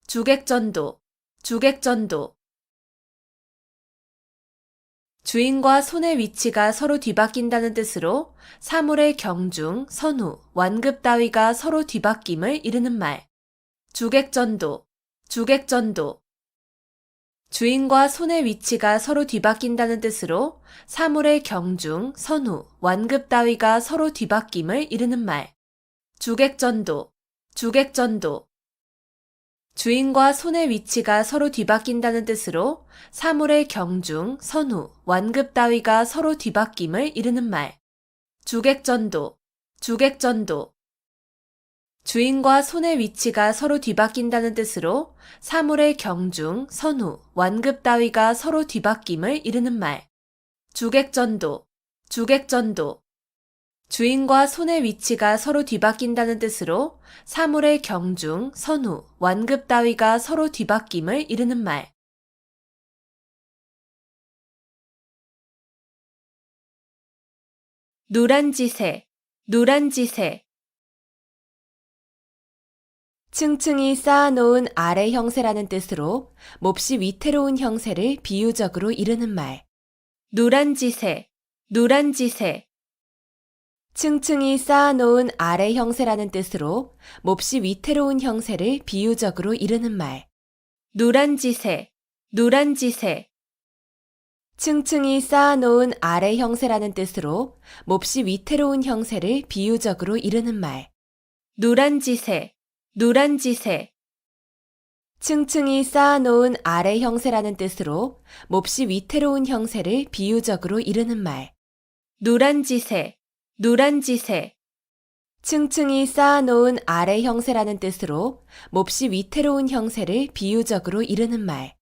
주객전도, 주객전도. 주인과 손의 위치가 서로 뒤바뀐다는 뜻으로 사물의 경중, 선후, 완급 따위가 서로 뒤바뀜을 이르는 말. 주객전도, 주객전도. 주인과 손의 위치가 서로 뒤바뀐다는 뜻으로 사물의 경중, 선후, 완급 따위가 서로 뒤바뀜을 이르는 말. 주객전도, 주객전도. 주인과 손의 위치가 서로 뒤바뀐다는 뜻으로 사물의 경중, 선후, 완급 따위가 서로 뒤바뀜을 이르는 말. 주객전도, 주객전도. 주인과 손의 위치가 서로 뒤바뀐다는 뜻으로 사물의 경중, 선후, 완급 따위가 서로 뒤바뀜을 이르는 말. 주객전도, 주객전도. 주인과 손의 위치가 서로 뒤바뀐다는 뜻으로 사물의 경중, 선후, 완급 따위가 서로 뒤바뀜을 이르는 말. 누란지세, 누란지세. 층층이 쌓아놓은 아래 형세라는 뜻으로 몹시 위태로운 형세를 비유적으로 이르는 말. 누란지세, 누란지세. 층층이 쌓아놓은 아래 형세라는 뜻으로 몹시 위태로운 형세를 비유적으로 이르는 말. 누란지세, 누란지세. 층층이 쌓아놓은 아래 형세라는 뜻으로 몹시 위태로운 형세를 비유적으로 이르는 말. 누란지세, 누란지세. 층층이 쌓아놓은 아래 형세라는 뜻으로 몹시 위태로운 형세를 비유적으로 이르는 말. 누란지세, 누란지세. 층층이 쌓아놓은 아래 형세라는 뜻으로 몹시 위태로운 형세를 비유적으로 이르는 말.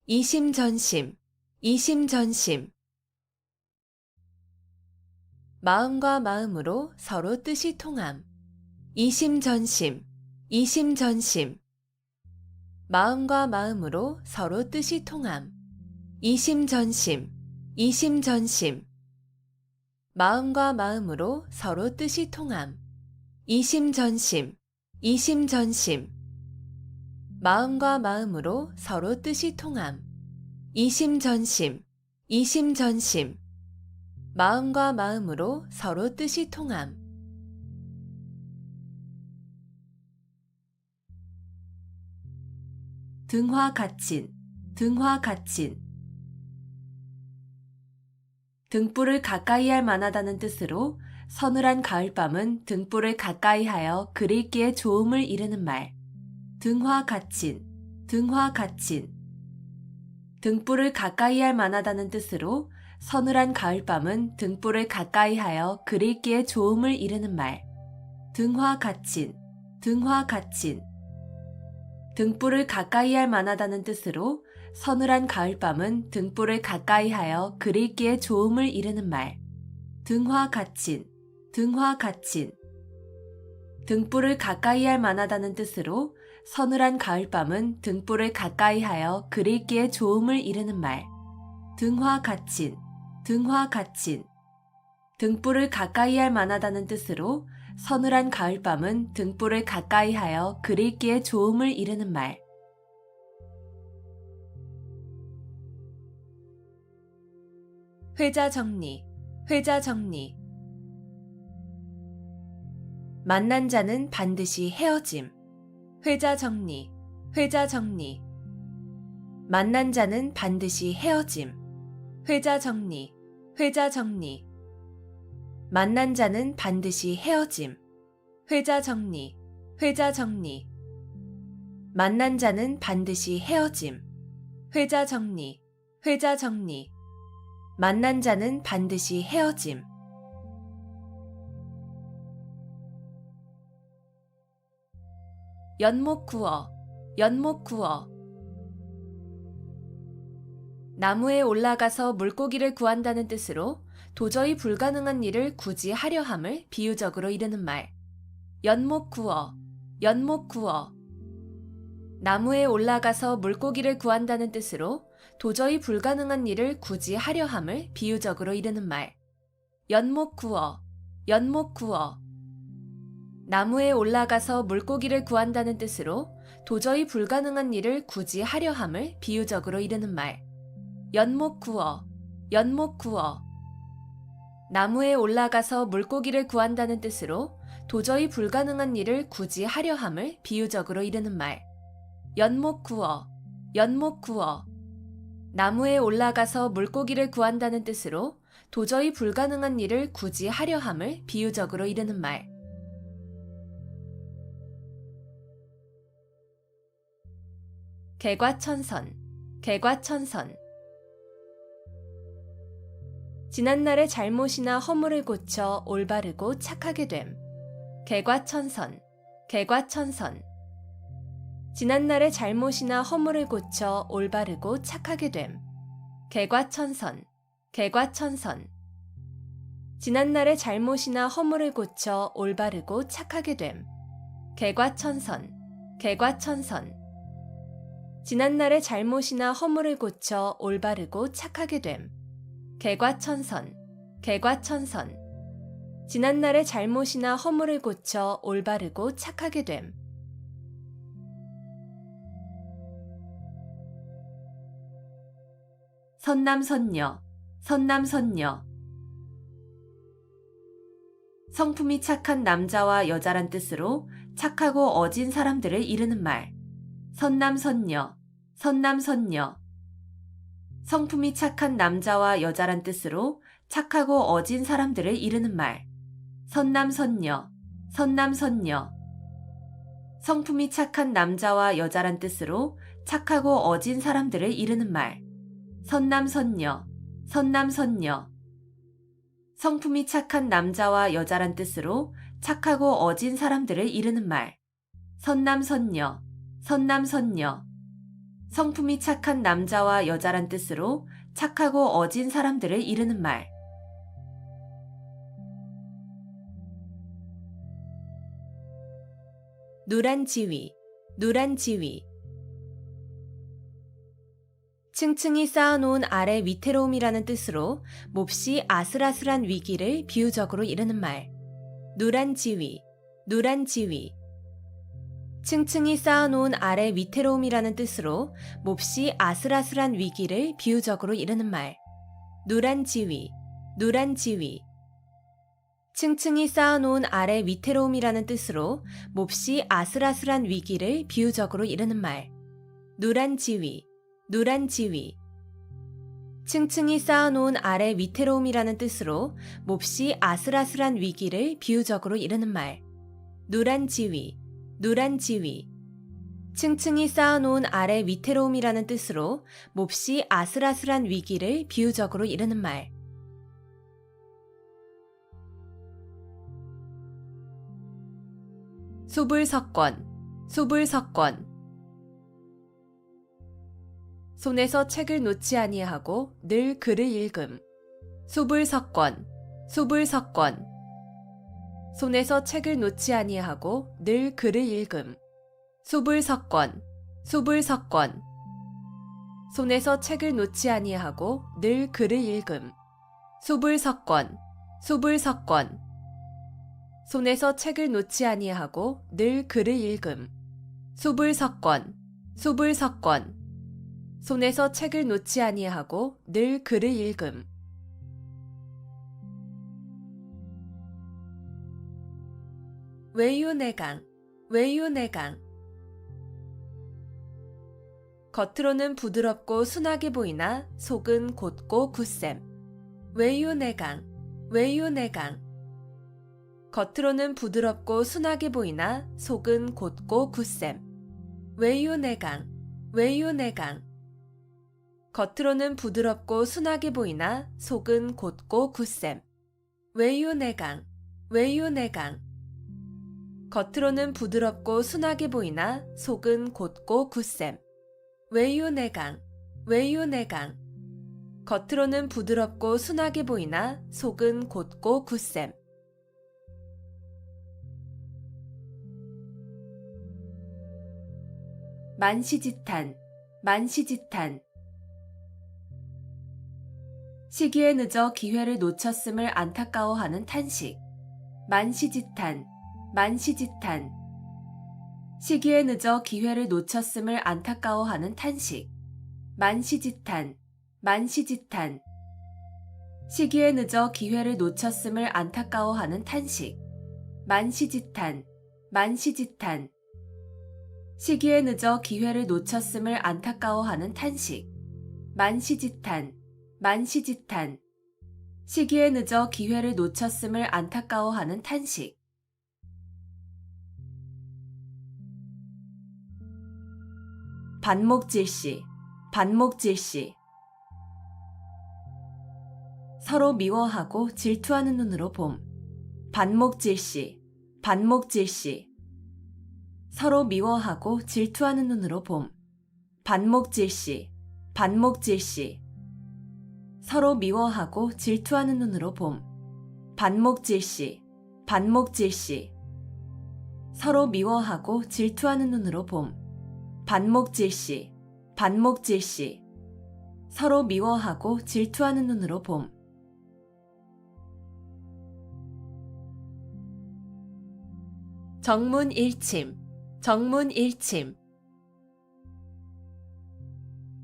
이심전심, 이심전심. 마음과 마음으로 서로 뜻이 통함. 이심전심, 이심전심. 마음과 마음으로 서로 뜻이 통함. 이심전심, 이심전심. 마음과 마음으로 서로 뜻이 통함. 이심전심, 이심전심. 마음과 마음으로 서로 뜻이 통함. 이심전심, 이심전심. 마음과 마음으로 서로 뜻이 통함. 등화가친, 등화가친. 등불을 가까이 할 만하다는 뜻으로 서늘한 가을밤은 등불을 가까이 하여 글 읽기에 좋음을 이르는 말. 등화가친, 등화가친. 등불을 가까이 할 만하다는 뜻으로 서늘한 가을밤은 등불을 가까이 하여 글 읽기에 좋음을 이르는 말. 등화가친, 등화가친. 등불을 가까이 할 만하다는 뜻으로 서늘한 가을밤은 등불을 가까이 하여 글 읽기에 좋음을 이르는 말. 등화가친, 등화가친. 등불을 가까이 할 만하다는 뜻으로 서늘한 가을밤은 등불을 가까이 하여 글 읽기에 좋음을 이르는 말. 등화가친, 등화가친. 등불을 가까이 할 만하다는 뜻으로 서늘한 가을밤은 등불을 가까이 하여 글 읽기에 좋음을 이르는 말. 회자정리, 회자정리. 만난 자는 반드시 헤어짐. 회자정리, 회자정리. 만난 자는 반드시 헤어짐. 회자정리, 회자정리. 만난 자는 반드시 헤어짐. 회자정리, 회자정리. 만난 자는 반드시 헤어짐. 회자정리, 회자정리. 만난 자는 반드시 헤어짐. 연목구어, 연목구어. 나무에 올라가서 물고기를 구한다는 뜻으로 도저히 불가능한 일을 굳이 하려 함을 비유적으로 이르는 말. 연목구어, 연목구어. 나무에 올라가서 물고기를 구한다는 뜻으로 도저히 불가능한 일을 굳이 하려 함을 비유적으로 이르는 말. 연목구어, 연목구어. 나무에 올라가서 물고기를 구한다는 뜻으로 도저히 불가능한 일을 굳이 하려 함을 비유적으로 이르는 말. 연목구어, 연목구어. 나무에 올라가서 물고기를 구한다는 뜻으로 도저히 불가능한 일을 굳이 하려 함을 비유적으로 이르는 말. 연목구어, 연목구어. 나무에 올라가서 물고기를 구한다는 뜻으로 도저히 불가능한 일을 굳이 하려 함을 비유적으로 이르는 말. 개과천선, 개과천선. 지난날의 잘못이나 허물을 고쳐 올바르고 착하게 됨. 개과천선, 개과천선. 지난날의 잘못이나 허물을 고쳐 올바르고 착하게 됨. 개과천선, 개과천선. 지난날의 잘못이나 허물을 고쳐 올바르고 착하게 됨. 개과천선, 개과천선. 지난날의 잘못이나 허물을 고쳐 올바르고 착하게 됨. 개과천선, 개과천선. 지난날의 잘못이나 허물을 고쳐 올바르고 착하게 됨. 선남선녀, 선남선녀. 성품이 착한 남자와 여자란 뜻으로 착하고 어진 사람들을 이르는 말. 선남선녀, 선남선녀. 성품이 착한 남자와 여자란 뜻으로 착하고 어진 사람들을 이르는 말. 선남선녀, 선남선녀. 성품이 착한 남자와 여자란 뜻으로 착하고 어진 사람들을 이르는 말. 선남선녀, 선남선녀. 성품이 착한 남자와 여자란 뜻으로 착하고 어진 사람들을 이르는 말. 선남선녀, 선남선녀. 성품이 착한 남자와 여자란 뜻으로 착하고 어진 사람들을 이르는 말. 누란 지위, 누란 지위. 층층이 쌓아놓은 아래 위태로움이라는 뜻으로 몹시 아슬아슬한 위기를 비유적으로 이르는 말. 누란 지위, 누란 지위. 층층이 쌓아놓은 아래 위태로움이라는 뜻으로 몹시 아슬아슬한 위기를 비유적으로 이르는 말. 누란 지위, 누란 지위. 층층이 쌓아놓은 아래 위태로움이라는 뜻으로 몹시 아슬아슬한 위기를 비유적으로 이르는 말. 누란 지위, 누란 지위. 층층이 쌓아놓은 아래 위태로움이라는 뜻으로 몹시 아슬아슬한 위기를 비유적으로 이르는 말. 누란 지위, 누란 지위. 층층이 쌓아놓은 아래 위태로움이라는 뜻으로 몹시 아슬아슬한 위기를 비유적으로 이르는 말. 소불석권, 소불석권. 손에서 책을 놓지 아니하고 늘 글을 읽음. 소불석권, 소불석권. 손에서 책을 놓지 아니하고 늘 글을 읽음. 소불석권, 소불석권. 손에서 책을 놓지 아니하고 늘 글을 읽음. 소불석권, 소불석권. 손에서 책을 놓지 아니하고 늘 글을 읽음. 소불석권, 소불석권. 손에서 책을 놓지 아니하고 늘 글을 읽음. 외유내강, 외유내강. 겉으로는 부드럽고 순하게 보이나 속은 곧고 굳셈. 외유내강, 외유내강. 겉으로는 부드럽고 순하게 보이나 속은 곧고 굳셈. 외유내강, 외유내강. 겉으로는 부드럽고 순하게 보이나 속은 곧고 굳셈. 외유내강, 외유내강. 겉으로는 부드럽고 순하게 보이나 속은 곧고 굳셈. 외유내강, 외유내강. 겉으로는 부드럽고 순하게 보이나 속은 곧고 굳셈. 만시지탄, 만시지탄. 시기에 늦어 기회를 놓쳤음을 안타까워하는 탄식. 만시지탄, 만시지탄. 시기에 늦어 기회를 놓쳤음을 안타까워하는 탄식. 만시지탄, 만시지탄. 시기에 늦어 기회를 놓쳤음을 안타까워하는 탄식. 만시지탄, 만시지탄. 시기에 늦어 기회를 놓쳤음을 안타까워하는 탄식. 만시지탄, 만시지탄. 시기에 늦어 기회를 놓쳤음을 안타까워하는 탄식. 반목질시, 반목질시. 서로 미워하고 질투하는 눈으로 봄. 반목질시, 반목질시. 서로 미워하고 질투하는 눈으로 봄. 반목질시, 반목질시. 서로 미워하고 질투하는 눈으로 봄. 반목질시, 반목질시. 서로 미워하고 질투하는 눈으로 봄. 반목질시, 반목질시. 서로 미워하고 질투하는 눈으로 봄. 정문일침, 정문일침.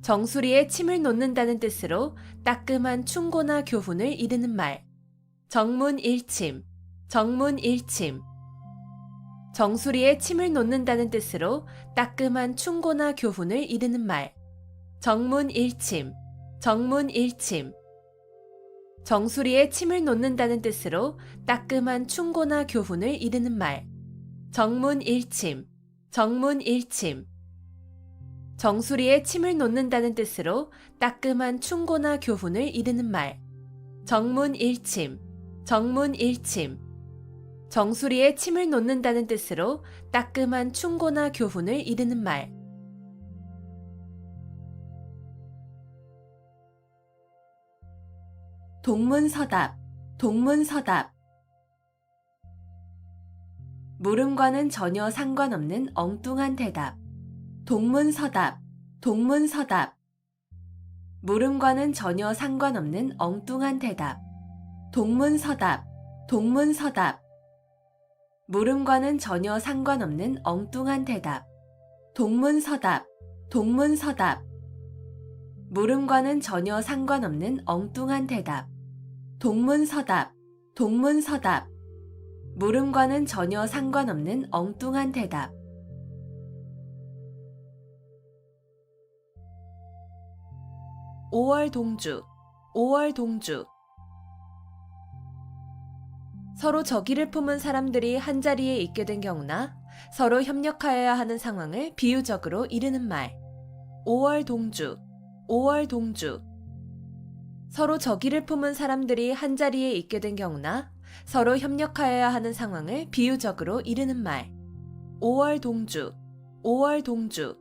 정수리에 침을 놓는다는 뜻으로 따끔한 충고나 교훈을 이르는 말. 정문일침, 정문일침. 정수리에 침을 놓는다는 뜻으로 따끔한 충고나 교훈을 이르는 말. 정문일침, 정문일침. 정수리에 침을 놓는다는 뜻으로 따끔한 충고나 교훈을 이르는 말. 정문일침, 정문일침. 정수리에 침을 놓는다는 뜻으로 따끔한 충고나 교훈을 이르는 말. 정문일침, 정문일침. 정수리에 침을 놓는다는 뜻으로 따끔한 충고나 교훈을 이르는 말. 동문서답, 동문서답. 물음과는 전혀 상관없는 엉뚱한 대답. 동문서답, 동문서답. 물음과는 전혀 상관없는 엉뚱한 대답. 동문서답, 동문서답. 물음과는 전혀 상관없는 엉뚱한 대답. 동문서답, 동문서답. 물음과는 전혀 상관없는 엉뚱한 대답. 동문서답, 동문서답. 물음과는 전혀 상관없는 엉뚱한 대답. 오월동주, 오월동주. 서로 적의를 품은 사람들이 한자리에 있게 된 경우나 서로 협력하여야 하는 상황을 비유적으로 이르는 말. 오월동주, 오월동주. 서로 적의를 품은 사람들이 한자리에 있게 된 경우나 서로 협력하여야 하는 상황을 비유적으로 이르는 말. 오월동주, 오월동주.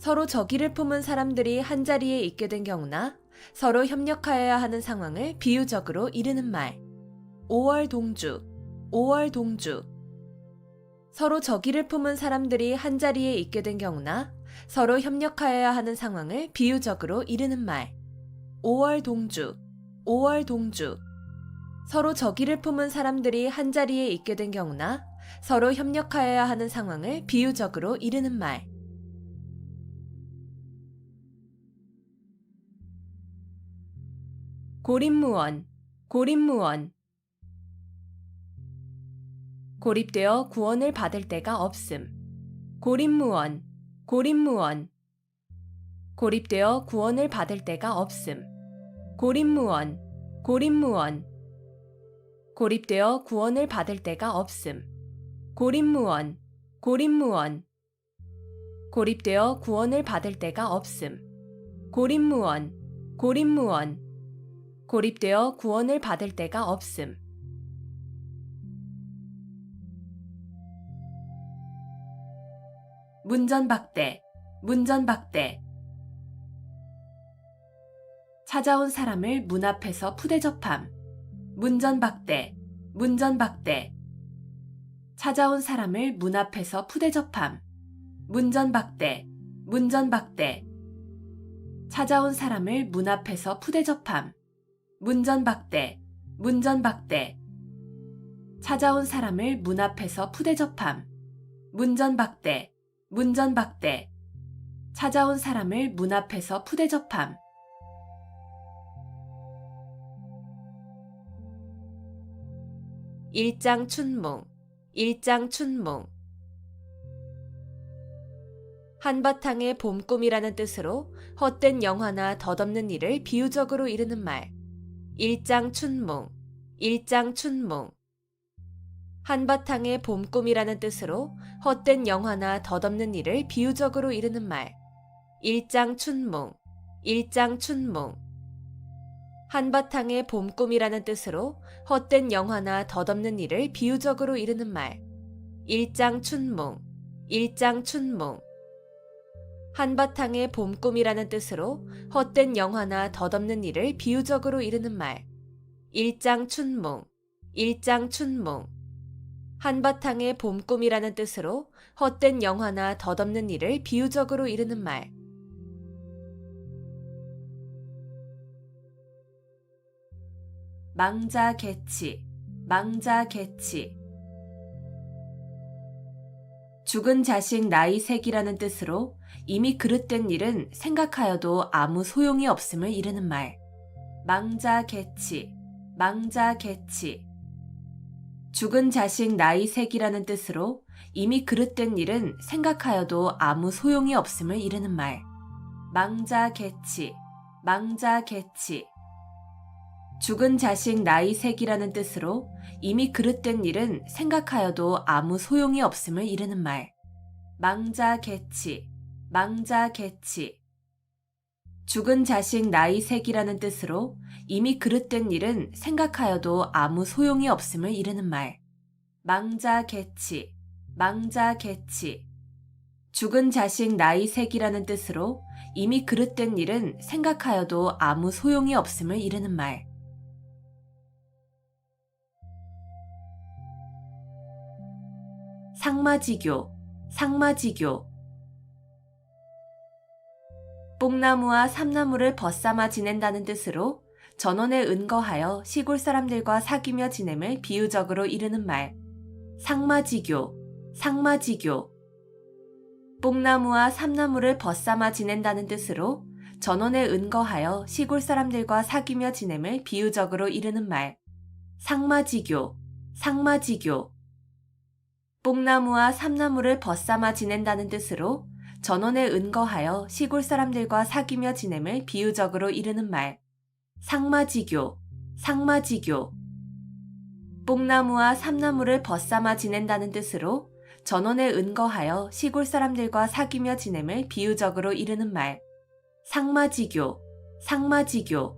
서로 적의를 품은 사람들이 한자리에 있게 된 경우나 서로 협력하여야 하는 상황을 비유적으로 이르는 말. 5월 동주, 5월 동주. 서로 적의를 품은 사람들이 한자리에 있게 된 경우나 서로 협력하여야 하는 상황을 비유적으로 이르는 말. 5월 동주, 5월 동주. 서로 적의를 품은 사람들이 한자리에 있게 된 경우나 서로 협력하여야 하는 상황을 비유적으로 이르는 말. 고립무원, 고립무원. 고립되어 구원을 받을 데가 없음. 고립무원, 고립무원. 고립되어 구원을 받을 데가 없음. 고립무원, 고립무원. 고립되어 구원을 받을 데가 없음. 고립무원, 고립무원. 고립되어 구원을 받을 데가 없음. 고립무원, 고립무원. 고립되어 구원을 받을 데가 없음. 문전박대, 문전박대. 찾아온 사람을 문 앞에서 푸대접함. 문전박대, 문전박대. 찾아온 사람을 문 앞에서 푸대접함. 문전박대, 문전박대. 찾아온 사람을 문 앞에서 푸대접함. 문전박대, 문전박대. 찾아온 사람을 문 앞에서 푸대접함. 문전박대, 문전박대. 찾아온 사람을 문 앞에서 푸대접함. 일장춘몽, 일장춘몽. 한바탕의 봄꿈이라는 뜻으로 헛된 영화나 덧없는 일을 비유적으로 이르는 말. 일장춘몽, 일장춘몽. 한바탕의 봄꿈이라는 뜻으로 헛된 영화나 덧없는 일을 비유적으로 이르는 말. 일장춘몽, 일장춘몽. 한바탕의 봄꿈이라는 뜻으로 헛된 영화나 덧없는 일을 비유적으로 이르는 말. 일장춘몽, 일장춘몽. 한바탕의 봄꿈이라는 뜻으로 헛된 영화나 덧없는 일을 비유적으로 이르는 말. 일장춘몽, 일장춘몽. 한바탕의 봄꿈이라는 뜻으로 헛된 영화나 덧없는 일을 비유적으로 이르는 말. 망자개치, 망자개치. 죽은 자식 나이색이라는 뜻으로 이미 그릇된 일은 생각하여도 아무 소용이 없음을 이르는 말. 망자개치, 망자개치. 죽은 자식 나이색이라는 뜻으로 이미 그릇된 일은 생각하여도 아무 소용이 없음을 이르는 말. 망자개치, 망자개치. 죽은 자식 나이색이라는 뜻으로 이미 그릇된 일은 생각하여도 아무 소용이 없음을 이르는 말. 망자개치, 망자개치. 죽은 자식 나이색이라는 뜻으로 이미 그릇된 일은 생각하여도 아무 소용이 없음을 이르는 말. 망자개치, 망자개치. 죽은 자식 나이색이라는 뜻으로 이미 그릇된 일은 생각하여도 아무 소용이 없음을 이르는 말. 상마지교, 상마지교. 뽕나무와 삼나무를 벗삼아 지낸다는 뜻으로 전원에 은거하여 시골 사람들과 사귀며 지냄을 비유적으로 이르는 말. 상마지교, 상마지교. 뽕나무와 삼나무를 벗삼아 지낸다는 뜻으로 전원에 은거하여 시골 사람들과 사귀며 지냄을 비유적으로 이르는 말. 상마지교, 상마지교. 뽕나무와 삼나무를 벗삼아 지낸다는 뜻으로 전원에 은거하여 시골 사람들과 사귀며 지냄을 비유적으로 이르는 말. 상마지교, 상마지교. 뽕나무와 삼나무를 벗삼아 지낸다는 뜻으로 전원에 은거하여 시골 사람들과 사귀며 지냄을 비유적으로 이르는 말. 상마지교, 상마지교.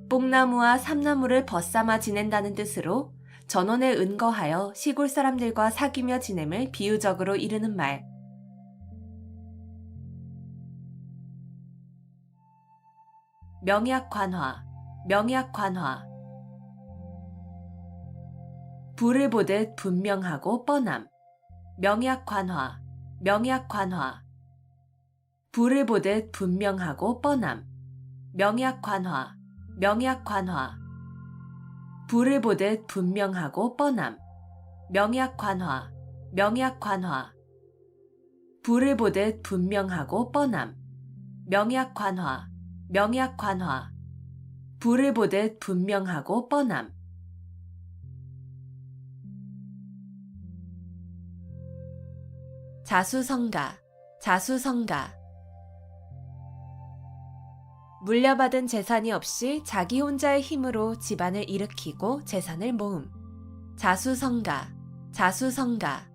뽕나무와 삼나무를 벗삼아 지낸다는 뜻으로 전원에 은거하여 시골 사람들과 사귀며 지냄을 비유적으로 이르는 말. 명약관화, 명약관화. 불을 보듯 분명하고 뻔함. 명약관화, 명약관화. 불을 보듯 분명하고 뻔함. 명약관화, 명약관화. 불을 보듯 분명하고 뻔함. 명약관화, 명약관화. 불을 보듯 분명하고 뻔함. 명약관화, 명약관화. 불을 보듯 분명하고 뻔함. 자수성가, 자수성가. 물려받은 재산이 없이 자기 혼자의 힘으로 집안을 일으키고 재산을 모음. 자수성가, 자수성가.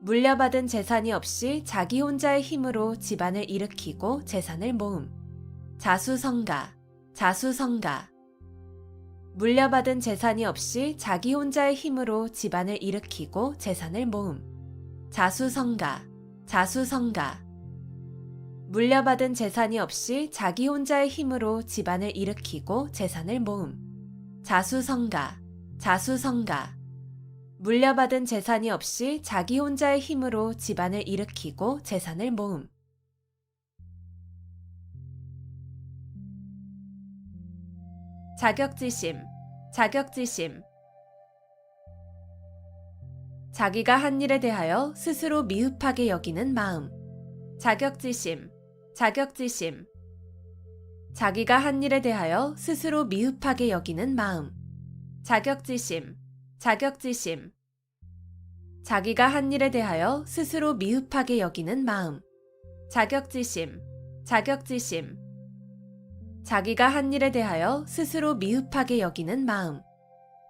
물려받은 재산이 없이 자기 혼자의 힘으로 집안을 일으키고 재산을 모음. 자수성가, 자수성가. 물려받은 재산이 없이 자기 혼자의 힘으로 집안을 일으키고 재산을 모음. 자수성가, 자수성가. 물려받은 재산이 없이 자기 혼자의 힘으로 집안을 일으키고 재산을 모음. 자수성가, 자수성가. 물려받은 재산이 없이 자기 혼자의 힘으로 집안을 일으키고 재산을 모음. 자격지심, 자격지심. 자기가 한 일에 대하여 스스로 미흡하게 여기는 마음. 자격지심, 자격지심. 자기가 한 일에 대하여 스스로 미흡하게 여기는 마음. 자격지심, 자격지심. 자기가 한 일에 대하여 스스로 미흡하게 여기는 마음. 자격지심, 자격지심. 자기가 한 일에 대하여 스스로 미흡하게 여기는 마음.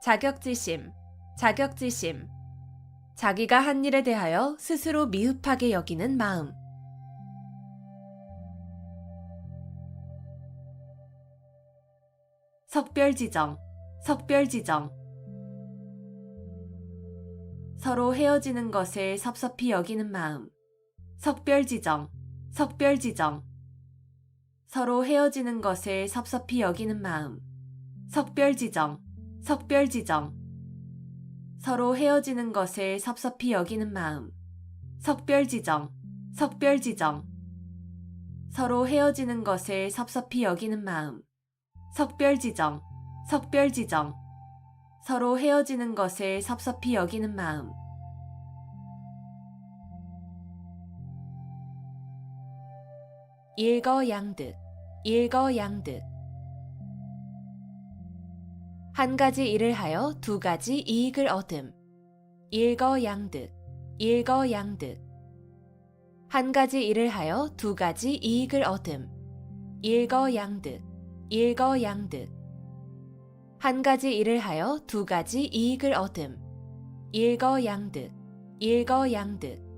자격지심, 자격지심. 자기가 한 일에 대하여 스스로 미흡하게 여기는 마음. 석별지정, 석별지정. 서로 헤어지는 것을 섭섭히 여기는 마음. 석별지정, 석별지정. 서로 헤어지는 것을 섭섭히 여기는 마음. 석별지정, 석별지정. 서로 헤어지는 것을 섭섭히 여기는 마음. 석별지정, 석별지정. 서로 헤어지는 것을 섭섭히 여기는 마음. 석별지정, 석별지정. 서로 헤어지는 것을 섭섭히 여기는 마음. 일거양득, 일거양득. 한 가지 일을 하여 두 가지 이익을 얻음. 일거양득, 일거양득. 한 가지 일을 하여 두 가지 이익을 얻음. 일거양득, 일거양득. 한 가지 일을 하여 두 가지 이익을 얻음. 일거양득, 일거양득.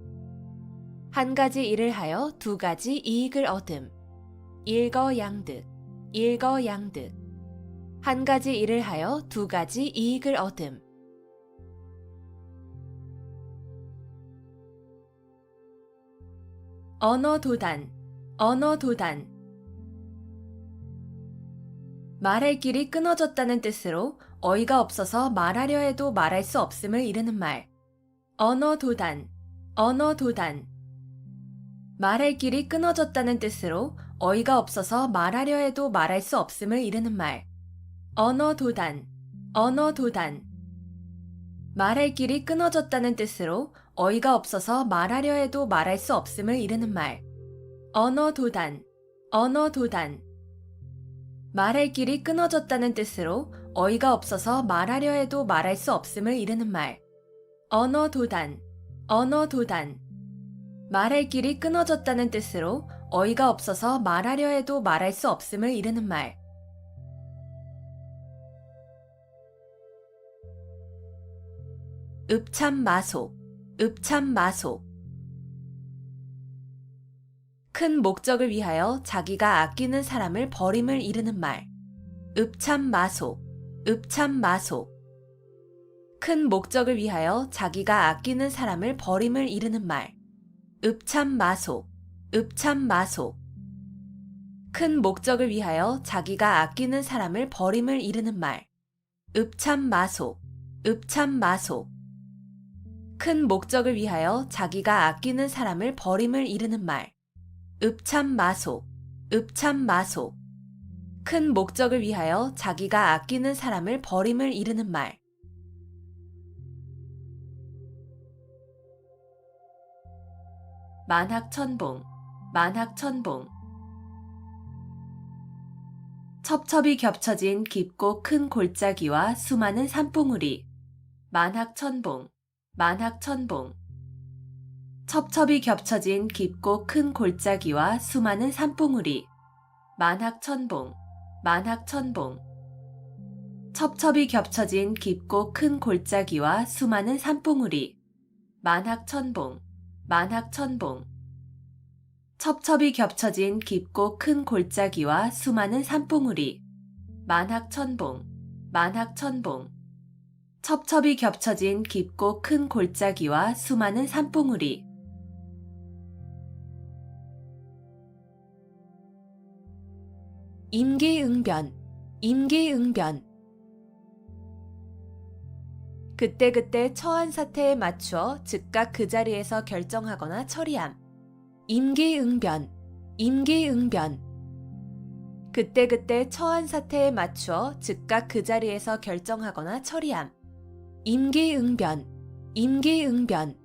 한 가지 일을 하여 두 가지 이익을 얻음. 일거양득, 일거양득. 한 가지 일을 하여 두 가지 이익을 얻음. 언어도단, 언어도단. 말할 길이 끊어졌다는 뜻으로 어이가 없어서 말하려 해도 말할 수 없음을 이르는 말. 언어도단, 언어도단. 말할 길이 끊어졌다는 뜻으로 어이가 없어서 말하려 해도 말할 수 없음을 이르는 말. 언어도단, 언어도단. 말할 길이 끊어졌다는 뜻으로 어이가 없어서 말하려 해도 말할 수 없음을 이르는 말. 언어도단, 언어도단. 말할 길이 끊어졌다는 뜻으로 어이가 없어서 말하려 해도 말할 수 없음을 이르는 말. 언어도단, 언어도단. 말할 길이 끊어졌다는 뜻으로 어이가 없어서 말하려 해도 말할 수 없음을 이르는 말. 읍참마속, 읍참마속. 큰 목적을 위하여 자기가 아끼는 사람을 버림을 이르는 말. 읍참마속, 읍참마속. 큰 목적을 위하여 자기가 아끼는 사람을 버림을 이르는 말. 읍참마속, 읍참마속. 큰 목적을 위하여 자기가 아끼는 사람을 버림을 이르는 말. 읍참마소, 읍참마소. 큰 목적을 위하여 자기가 아끼는 사람을 버림을 이르는 말. 읍참마소, 읍참마소. 큰 목적을 위하여 자기가 아끼는 사람을 버림을 이르는 말. 만학천봉, 만학천봉. 첩첩이 겹쳐진 깊고 큰 골짜기와 수많은 산봉우리. 만학천봉, 만학천봉. 첩첩이 겹쳐진 깊고 큰 골짜기와 수많은 산봉우리. 만학천봉, 만학천봉. 첩첩이 겹쳐진 깊고 큰 골짜기와 수많은 산봉우리. 만학천봉, 만학천봉. 첩첩이 겹쳐진 깊고 큰 골짜기와 수많은 산봉우리. 만학천봉, 만학천봉. 첩첩이 겹쳐진 깊고 큰 골짜기와 수많은 산봉우리. 임기응변, 임기응변. 그때그때 처한 사태에 맞추어 즉각 그 자리에서 결정하거나 처리함. 임기응변, 임기응변. 그때그때 처한 사태에 맞추어 즉각 그 자리에서 결정하거나 처리함. 임기응변, 임기응변.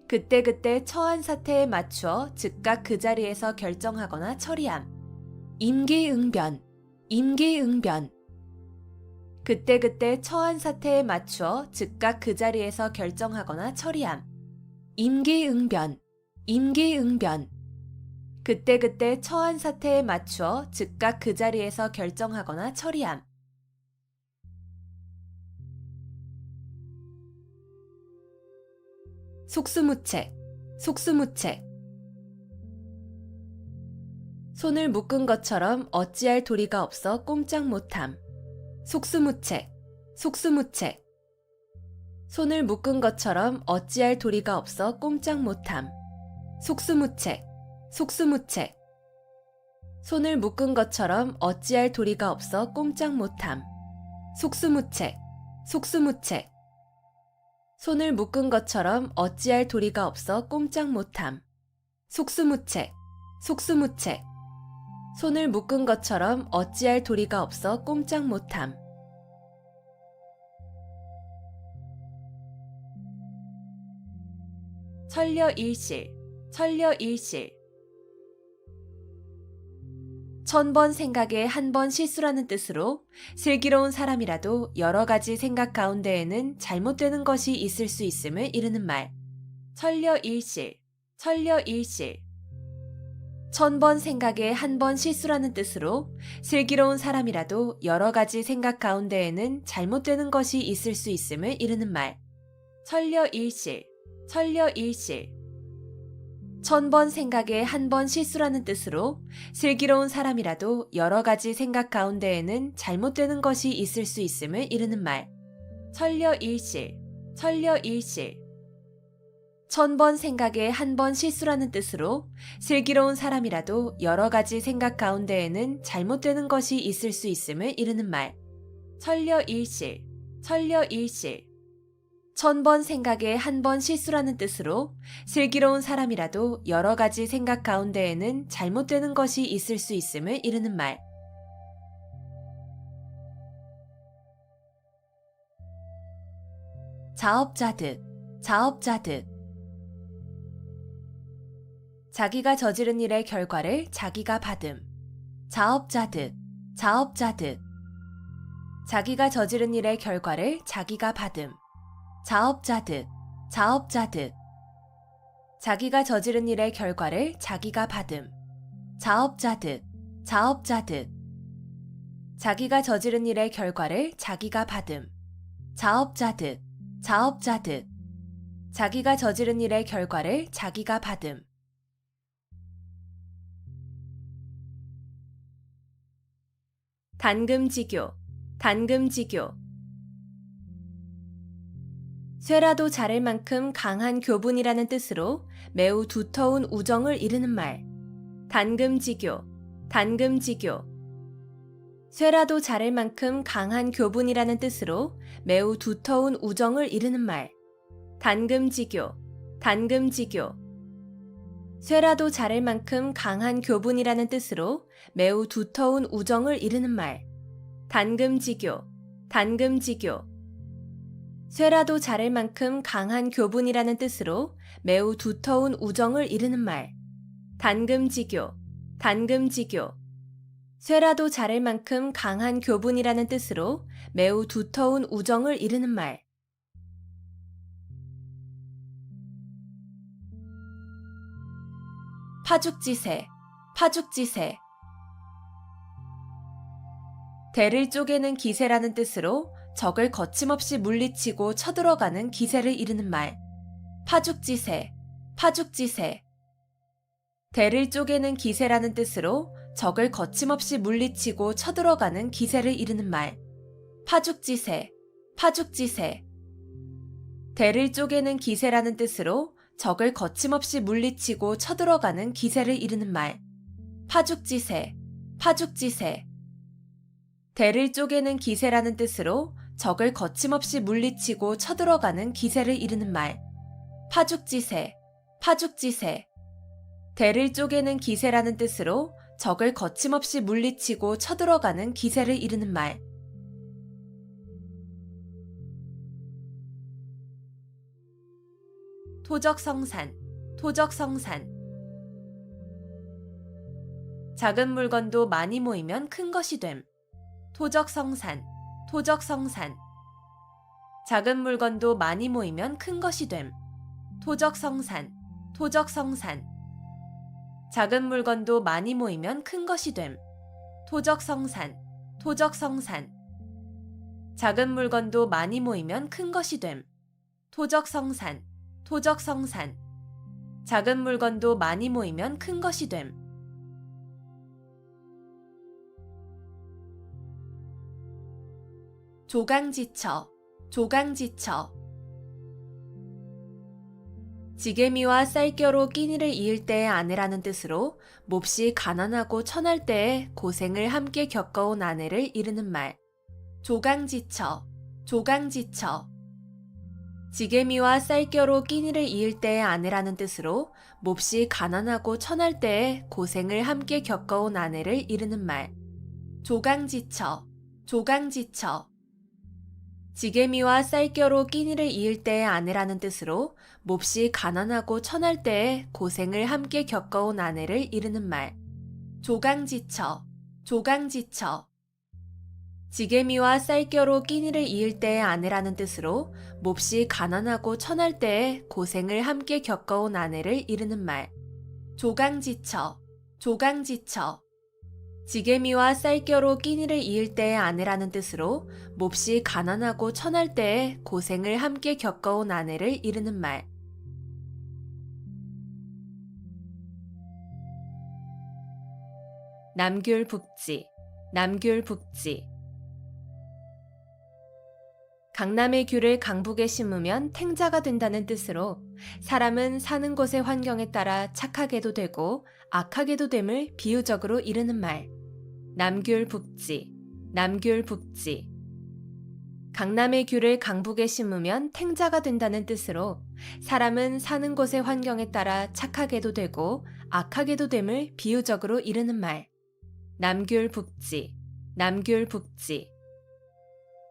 그때그때 처한 사태에 맞추어 즉각 그 자리에서 결정하거나 처리함. 임기응변, 임기응변. 그때그때 처한 사태에 맞추어 즉각 그 자리에서 결정하거나 처리함. 임기응변, 임기응변. 그때그때 처한 사태에 맞추어 즉각 그 자리에서 결정하거나 처리함. 속수무책, 속수무책. 손을 묶은 것처럼 어찌할 도리가 없어 꼼짝 못함. 속수무책, 속수무책. 손을 묶은 것처럼 어찌할 도리가 없어 꼼짝 못함. 속수무책, 속수무책. 손을 묶은 것처럼 어찌할 도리가 없어 꼼짝 못함. 속수무책, 속수무책. 손을 묶은 것처럼 어찌할 도리가 없어 꼼짝 못함. 속수무책, 속수무책. 손을 묶은 것처럼 어찌할 도리가 없어 꼼짝 못함. 천려일실, 천려일실. 1000번 생각에 한 번 실수라는 뜻으로 슬기로운 사람이라도 여러 가지 생각 가운데에는 잘못되는 것이 있을 수 있음을 이르는 말. 천려일실, 천려일실. 1000번 생각에 한 번 실수라는 뜻으로 슬기로운 사람이라도 여러 가지 생각 가운데에는 잘못되는 것이 있을 수 있음을 이르는 말. 천려일실, 천려일실. 1000번 생각에 한 번 실수라는 뜻으로 슬기로운 사람이라도 여러 가지 생각 가운데에는 잘못되는 것이 있을 수 있음을 이르는 말. 천려일실, 천려일실. 1000번 생각에 한 번 실수라는 뜻으로 슬기로운 사람이라도 여러 가지 생각 가운데에는 잘못되는 것이 있을 수 있음을 이르는 말. 천려일실, 천려일실. 1000번 생각에 한 번 실수라는 뜻으로 슬기로운 사람이라도 여러 가지 생각 가운데에는 잘못되는 것이 있을 수 있음을 이르는 말. 자업자득, 자업자득. 자기가 저지른 일의 결과를 자기가 받음. 자업자득, 자업자득. 자기가 저지른 일의 결과를 자기가 받음. 자업자득, 자업자득. 자기가 저지른 일의 결과를 자기가 받음. 자업자득, 자업자득. 자기가 저지른 일의 결과를 자기가 받음. 자업자득, 자업자득. 자기가 저지른 일의 결과를 자기가 받음. 단금지교, 단금지교. 쇠라도 자를 만큼 강한 교분이라는 뜻으로 매우 두터운 우정을 이르는 말. 단금지교, 단금지교. 쇠라도 자를 만큼 강한 교분이라는 뜻으로 매우 두터운 우정을 이르는 말. 단금지교, 단금지교. 쇠라도 자를 만큼 강한 교분이라는 뜻으로 매우 두터운 우정을 이르는 말. 단금지교, 단금지교. 쇠라도 자를 만큼 강한 교분이라는 뜻으로 매우 두터운 우정을 이르는 말. 단금지교, 단금지교. 쇠라도 자를 만큼 강한 교분이라는 뜻으로 매우 두터운 우정을 이르는 말. 파죽지세, 파죽지세. 대를 쪼개는 기세라는 뜻으로 적을 거침없이 물리치고 쳐들어가는 기세를 이르는 말. 파죽지세, 파죽지세. 대를 쪼개는 기세라는 뜻으로 적을 거침없이 물리치고 쳐들어가는 기세를 이르는 말. 파죽지세, 파죽지세. 대를 쪼개는 기세라는 뜻으로 적을 거침없이 물리치고 쳐들어가는 기세를 이르는 말. 파죽지세, 파죽지세. 대를 쪼개는 기세라는 뜻으로 적을 거침없이 물리치고 쳐들어가는 기세를 이르는 말. 파죽지세, 파죽지세. 대를 쪼개는 기세라는 뜻으로 적을 거침없이 물리치고 쳐들어가는 기세를 이르는 말. 토적성산, 토적성산. 작은 물건도 많이 모이면 큰 것이 됨. 토적성산, 토적성산. 작은 물건도 많이 모이면 큰 것이 됨. 토적성산, 토적성산. 작은 물건도 많이 모이면 큰 것이 됨. 토적성산, 토적성산. 작은 물건도 많이 모이면 큰 것이 됨. 토적성산, 토적성산. 작은 물건도 많이 모이면 큰 것이 됨. 조강지처, 조강지처. 지게미와 쌀겨로 끼니를 이을 때의 아내라는 뜻으로 몹시 가난하고 천할 때에 고생을 함께 겪어온 아내를 이르는 말. 조강지처, 조강지처. 지게미와 쌀겨로 끼니를 이을 때의 아내라는 뜻으로 몹시 가난하고 천할 때에 고생을 함께 겪어온 아내를 이르는 말. 조강지처, 조강지처. 지게미와 쌀겨로 끼니를 이을 때의 아내라는 뜻으로 몹시 가난하고 천할 때에 고생을 함께 겪어온 아내를 이르는 말. 조강지처, 조강지처. 지게미와 쌀겨로 끼니를 이을 때의 아내라는 뜻으로 몹시 가난하고 천할 때에 고생을 함께 겪어온 아내를 이르는 말. 조강지처, 조강지처. 지게미와 쌀겨로 끼니를 이을 때의 아내라는 뜻으로 몹시 가난하고 천할 때에 고생을 함께 겪어온 아내를 이르는 말. 남귤북지, 남귤북지. 강남의 귤을 강북에 심으면 탱자가 된다는 뜻으로 사람은 사는 곳의 환경에 따라 착하게도 되고 악하게도 됨을 비유적으로 이르는 말. 남귤북지, 남귤북지. 강남의 귤을 강북에 심으면 탱자가 된다는 뜻으로 사람은 사는 곳의 환경에 따라 착하게도 되고 악하게도 됨을 비유적으로 이르는 말. 남귤북지, 남귤북지.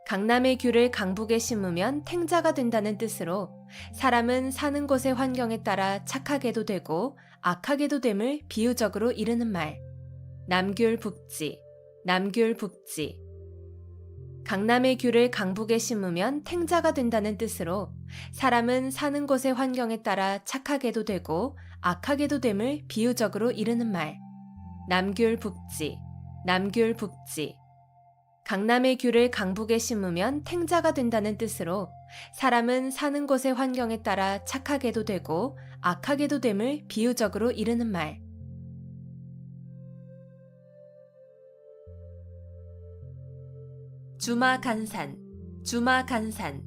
강남의 귤을 강북에 심으면 탱자가 된다는 뜻으로 사람은 사는 곳의 환경에 따라 착하게도 되고 악하게도 됨을 비유적으로 이르는 말. 남귤북지, 남귤북지. 강남의 귤을 강북에 심으면 탱자가 된다는 뜻으로 사람은 사는 곳의 환경에 따라 착하게도 되고 악하게도 됨을 비유적으로 이르는 말. 남귤북지, 남귤북지. 강남의 귤을 강북에 심으면 탱자가 된다는 뜻으로 사람은 사는 곳의 환경에 따라 착하게도 되고 악하게도 됨을 비유적으로 이르는 말. 주마간산, 주마간산.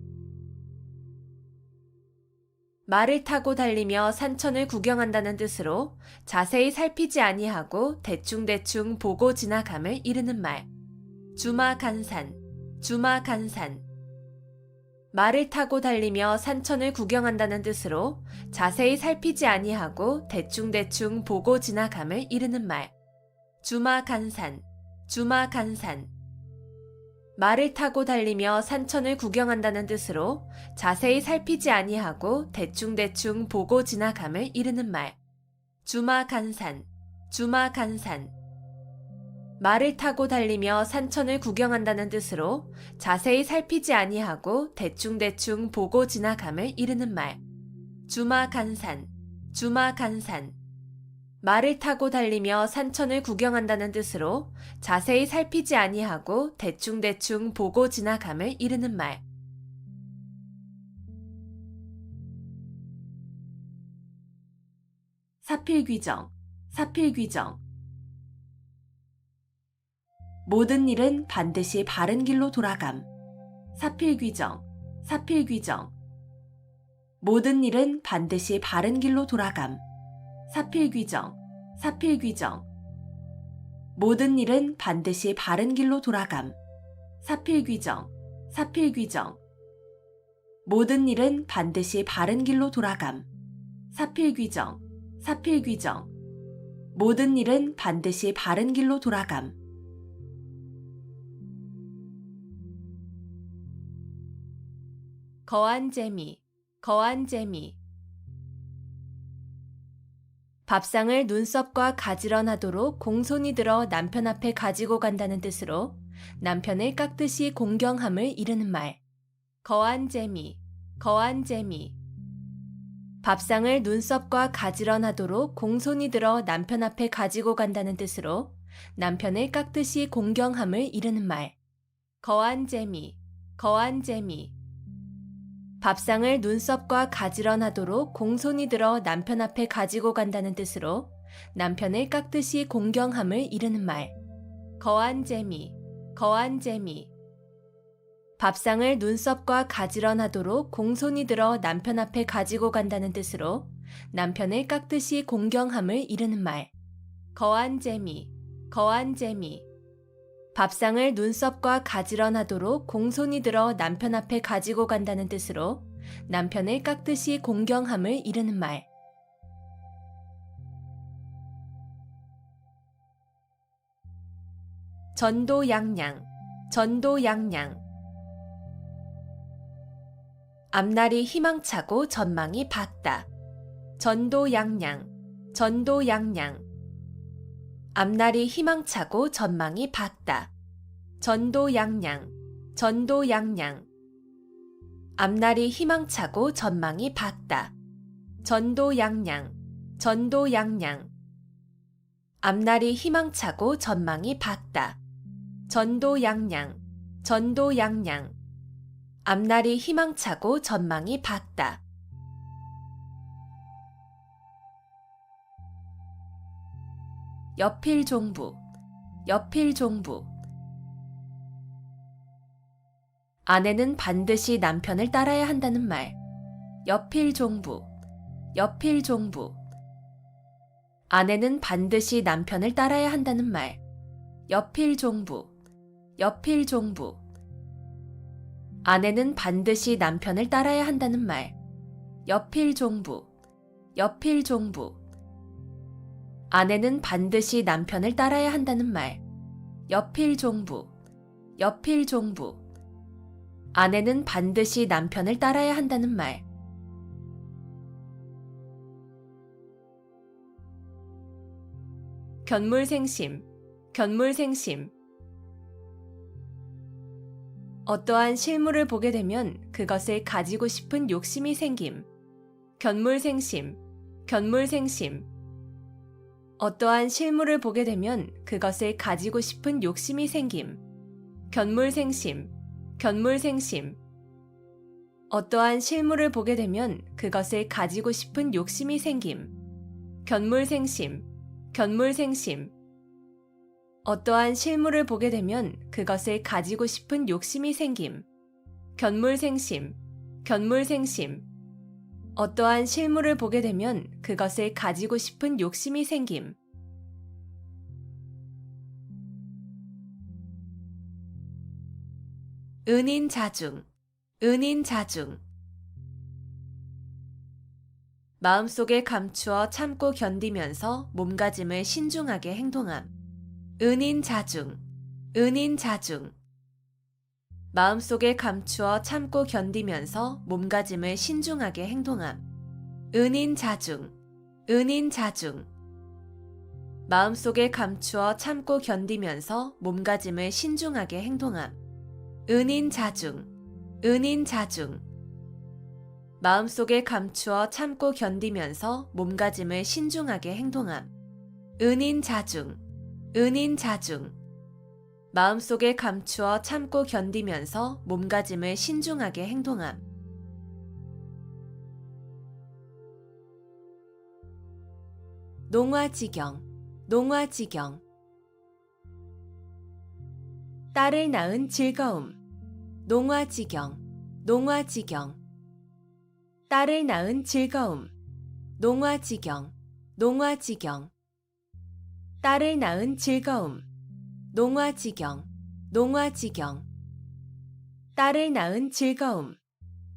말을 타고 달리며 산천을 구경한다는 뜻으로 자세히 살피지 아니하고 대충대충 보고 지나감을 이르는 말. 주마간산, 주마간산. 말을 타고 달리며 산천을 구경한다는 뜻으로 자세히 살피지 아니하고 대충대충 보고 지나감을 이르는 말. 주마간산, 주마간산. 말을 타고 달리며 산천을 구경한다는 뜻으로 자세히 살피지 아니하고 대충대충 보고 지나감을 이르는 말. 주마간산, 주마간산. 말을 타고 달리며 산천을 구경한다는 뜻으로 자세히 살피지 아니하고 대충대충 보고 지나감을 이르는 말. 주마간산, 주마간산. 말을 타고 달리며 산천을 구경한다는 뜻으로 자세히 살피지 아니하고 대충대충 보고 지나감을 이르는 말. 사필귀정, 사필귀정. 모든 일은 반드시 바른 길로 돌아감. 사필귀정, 사필귀정. 모든 일은 반드시 바른 길로 돌아감. 사필귀정, 사필귀정. 모든 일은 반드시 바른 길로 돌아감. 사필귀정, 사필귀정. 모든 일은 반드시 바른 길로 돌아감. 사필귀정, 사필귀정. 모든 일은 반드시 바른 길로 돌아감. 거한 재미, 거한 재미. 밥상을 눈썹과 가지런하도록 공손히 들어 남편 앞에 가지고 간다는 뜻으로 남편을 깎듯이 공경함을 이르는 말. 거한 재미, 거한 재미. 밥상을 눈썹과 가지런하도록 공손히 들어 남편 앞에 가지고 간다는 뜻으로 남편을 깎듯이 공경함을 이르는 말. 거한 재미, 거한 재미. 밥상을 눈썹과 가지런하도록 공손히 들어 남편 앞에 가지고 간다는 뜻으로 남편을 깎듯이 공경함을 이르는 말. 거한 재미, 거한 재미. 밥상을 눈썹과 가지런하도록 공손히 들어 남편 앞에 가지고 간다는 뜻으로 남편을 깎듯이 공경함을 이르는 말. 거한 재미, 거한 재미. 밥상을 눈썹과 가지런하도록 공손히 들어 남편 앞에 가지고 간다는 뜻으로 남편을 깎듯이 공경함을 이르는 말. 전도양양, 전도양양. 앞날이 희망차고 전망이 밝다. 전도양양, 전도양양. 앞날이 희망차고 전망이 밝다. 전도양양, 전도양양. 앞날이 희망차고 전망이 밝다. 전도양양, 전도양양. 앞날이 희망차고 전망이 밝다. 전도양양, 전도양양. 앞날이 희망차고 전망이 밝다. 여필종부, 여필종부. 아내는 반드시 남편을 따라야 한다는 말. 여필종부, 여필종부. 아내는 반드시 남편을 따라야 한다는 말. 여필종부, 여필종부. 아내는 반드시 남편을 따라야 한다는 말. 여필종부, 여필종부. 아내는 반드시 남편을 따라야 한다는 말. 여필종부, 여필종부. 아내는 반드시 남편을 따라야 한다는 말. 견물생심, 견물생심. 어떠한 실물을 보게 되면 그것을 가지고 싶은 욕심이 생김. 견물생심, 견물생심. 어떠한 실물을 보게 되면 그것을 가지고 싶은 욕심이 생김. 견물생심, 견물생심. 어떠한 실물을 보게 되면 그것을 가지고 싶은 욕심이 생김. 견물생심, 견물생심. 어떠한 실물을 보게 되면 그것을 가지고 싶은 욕심이 생김. 견물생심, 견물생심. 어떠한 실물을 보게 되면 그것을 가지고 싶은 욕심이 생김. 은인자중, 은인자중. 마음속에 감추어 참고 견디면서 몸가짐을 신중하게 행동함. 은인자중, 은인자중. 마음속에 감추어 참고 견디면서 몸가짐을 신중하게 행동함. 은인자중, 은인자중. 마음속에 감추어 참고 견디면서 몸가짐을 신중하게 행동함. 은인자중, 은인자중. 마음속에 감추어 참고 견디면서 몸가짐을 신중하게 행동함. 은인자중, 은인자중. 마음속에 감추어 참고 견디면서 몸가짐을 신중하게 행동함. 농화지경, 농화지경. 딸을 낳은 즐거움. 농화지경, 농화지경. 딸을 낳은 즐거움. 농화지경, 농화지경. 딸을 낳은 즐거움. 농화지경, 농화지경. 딸을 낳은 즐거움.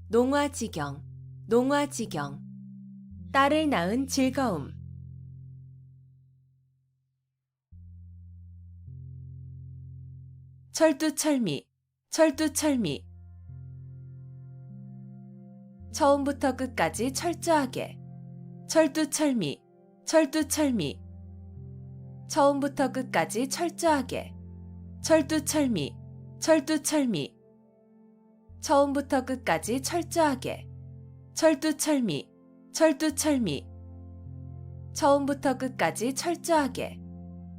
농화지경, 농화지경. 딸을 낳은 즐거움. 철두철미, 철두철미. 처음부터 끝까지 철저하게. 철두철미, 철두철미. 처음부터 끝까지 철저하게. 철두철미, 철두철미. 처음부터 끝까지 철저하게. 철두철미, 철두철미. 처음부터 끝까지 철저하게.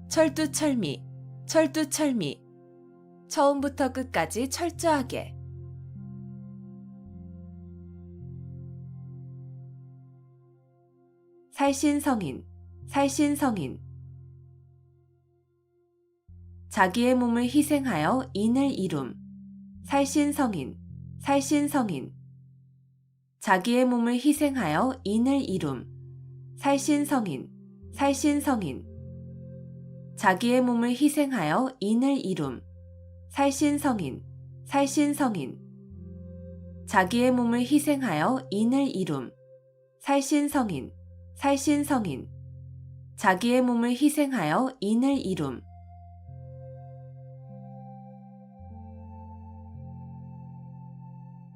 철두철미, 철두철미. 처음부터 끝까지 철저하게. 살신성인, 살신성인. 자기의 몸을 희생하여 인을 이룸. 살신성인, 살신성인. 자기의 몸을 희생하여 인을 이룸. 살신성인, 살신성인. 자기의 몸을 희생하여 인을 이룸. 살신성인, 살신성인. 자기의 몸을 희생하여 인을 이룸. 살신성인, 살신성인. 자기의 몸을 희생하여 인을 이룸.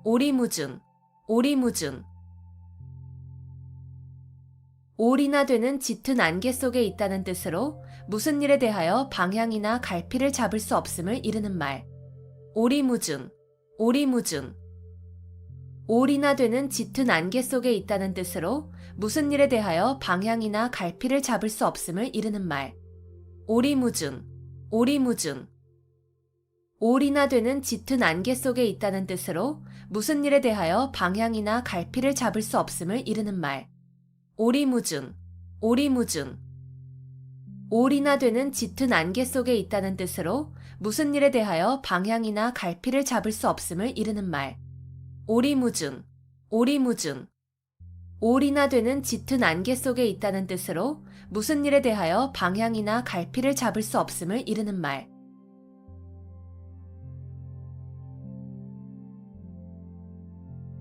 오리무중, 오리무중. 올이나 되는 짙은 안개 속에 있다는 뜻으로 무슨 일에 대하여 방향이나 갈피를 잡을 수 없음을 이르는 말. 오리무중, 오리무중. 올이나 되는 짙은 안개 속에 있다는 뜻으로 무슨 일에 대하여 방향이나 갈피를 잡을 수 없음을 이르는 말. 오리무중, 오리무중. 올이나 되는 짙은 안개 속에 있다는 뜻으로 무슨 일에 대하여 방향이나 갈피를 잡을 수 없음을 이르는 말. 오리무중, 오리무중. 올이나 되는 짙은 안개 속에 있다는 뜻으로 무슨 일에 대하여 방향이나 갈피를 잡을 수 없음을 이르는 말. 오리무중, 오리무중. 올이나 되는 짙은 안개 속에 있다는 뜻으로 무슨 일에 대하여 방향이나 갈피를 잡을 수 없음을 이르는 말.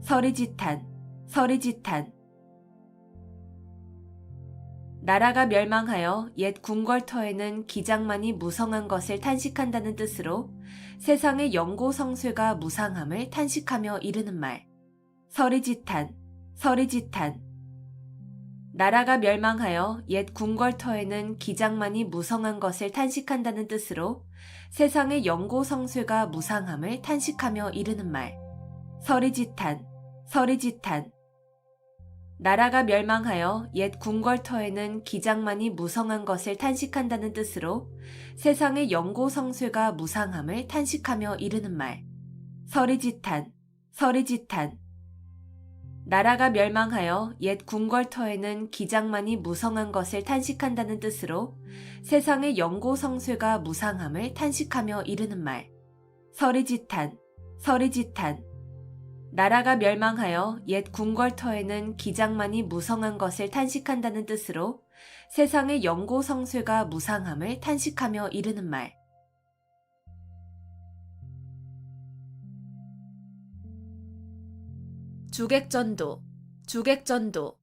서리지탄, 서리지탄. 나라가 멸망하여 옛 궁궐터에는 기장만이 무성한 것을 탄식한다는 뜻으로 세상의 영고성쇠가 무상함을 탄식하며 이르는 말. 서리지탄, 서리지탄. 나라가 멸망하여 옛 궁궐터에는 기장만이 무성한 것을 탄식한다는 뜻으로 세상의 영고성쇠가 무상함을 탄식하며 이르는 말. 서리지탄, 서리지탄. 나라가 멸망하여 옛 궁궐터에는 기장만이 무성한 것을 탄식한다는 뜻으로 세상의 영고성쇠가 무상함을 탄식하며 이르는 말. 서리지탄, 서리지탄. 나라가 멸망하여 옛 궁궐터에는 기장만이 무성한 것을 탄식한다는 뜻으로 세상의 영고성쇠가 무상함을 탄식하며 이르는 말. 서리지탄, 서리지탄. 나라가 멸망하여 옛 궁궐터에는 기장만이 무성한 것을 탄식한다는 뜻으로 세상의 영고 성쇠가 무상함을 탄식하며 이르는 말. 주객전도, 주객전도.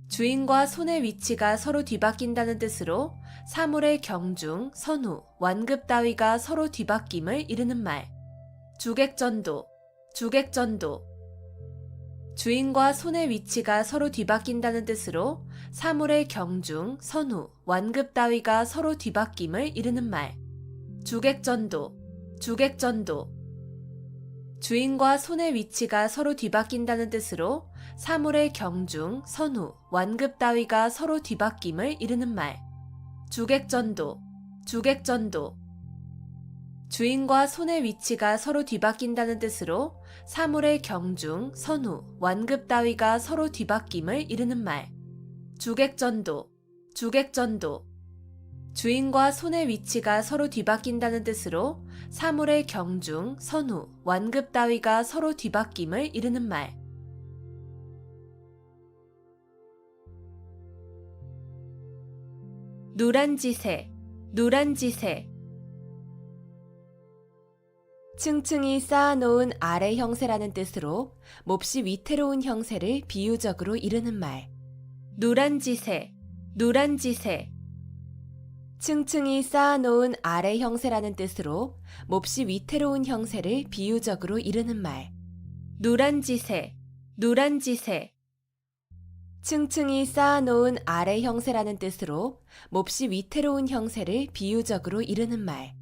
주인과 손의 위치가 서로 뒤바뀐다는 뜻으로 사물의 경중, 선후, 완급 따위가 서로 뒤바뀜을 이르는 말. 주객전도, 주객전도. 주인과 손의 위치가 서로 뒤바뀐다는 뜻으로 사물의 경중, 선후, 완급 따위가 서로 뒤바뀜을 이르는 말. 주객전도, 주객전도. 주인과 손의 위치가 서로 뒤바뀐다는 뜻으로 사물의 경중, 선후, 완급 따위가 서로 뒤바뀜을 이르는 말. 주객전도, 주객전도. 주인과 손의 위치가 서로 뒤바뀐다는 뜻으로 사물의 경중, 선후, 완급 따위가 서로 뒤바뀜을 이르는 말. 주객전도, 주객전도. 주인과 손의 위치가 서로 뒤바뀐다는 뜻으로 사물의 경중, 선후, 완급 따위가 서로 뒤바뀜을 이르는 말. 누란지세, 누란지세. 층층이 쌓아놓은 아래 형세라는 뜻으로 몹시 위태로운 형세를 비유적으로 이르는 말. 누란지세, 누란지세. 층층이 쌓아놓은 아래 형세라는 뜻으로 몹시 위태로운 형세를 비유적으로 이르는 말. 누란지세, 누란지세. 층층이 쌓아놓은 아래 형세라는 뜻으로 몹시 위태로운 형세를 비유적으로 이르는 말.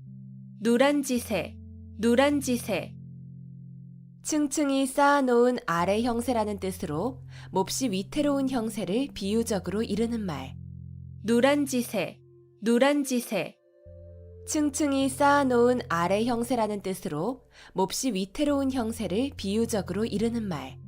누란지세, 누란지세. 층층이 쌓아놓은 아래 형세라는 뜻으로 몹시 위태로운 형세를 비유적으로 이르는 말. 누란지세, 누란지세. 층층이 쌓아놓은 아래 형세라는 뜻으로 몹시 위태로운 형세를 비유적으로 이르는 말.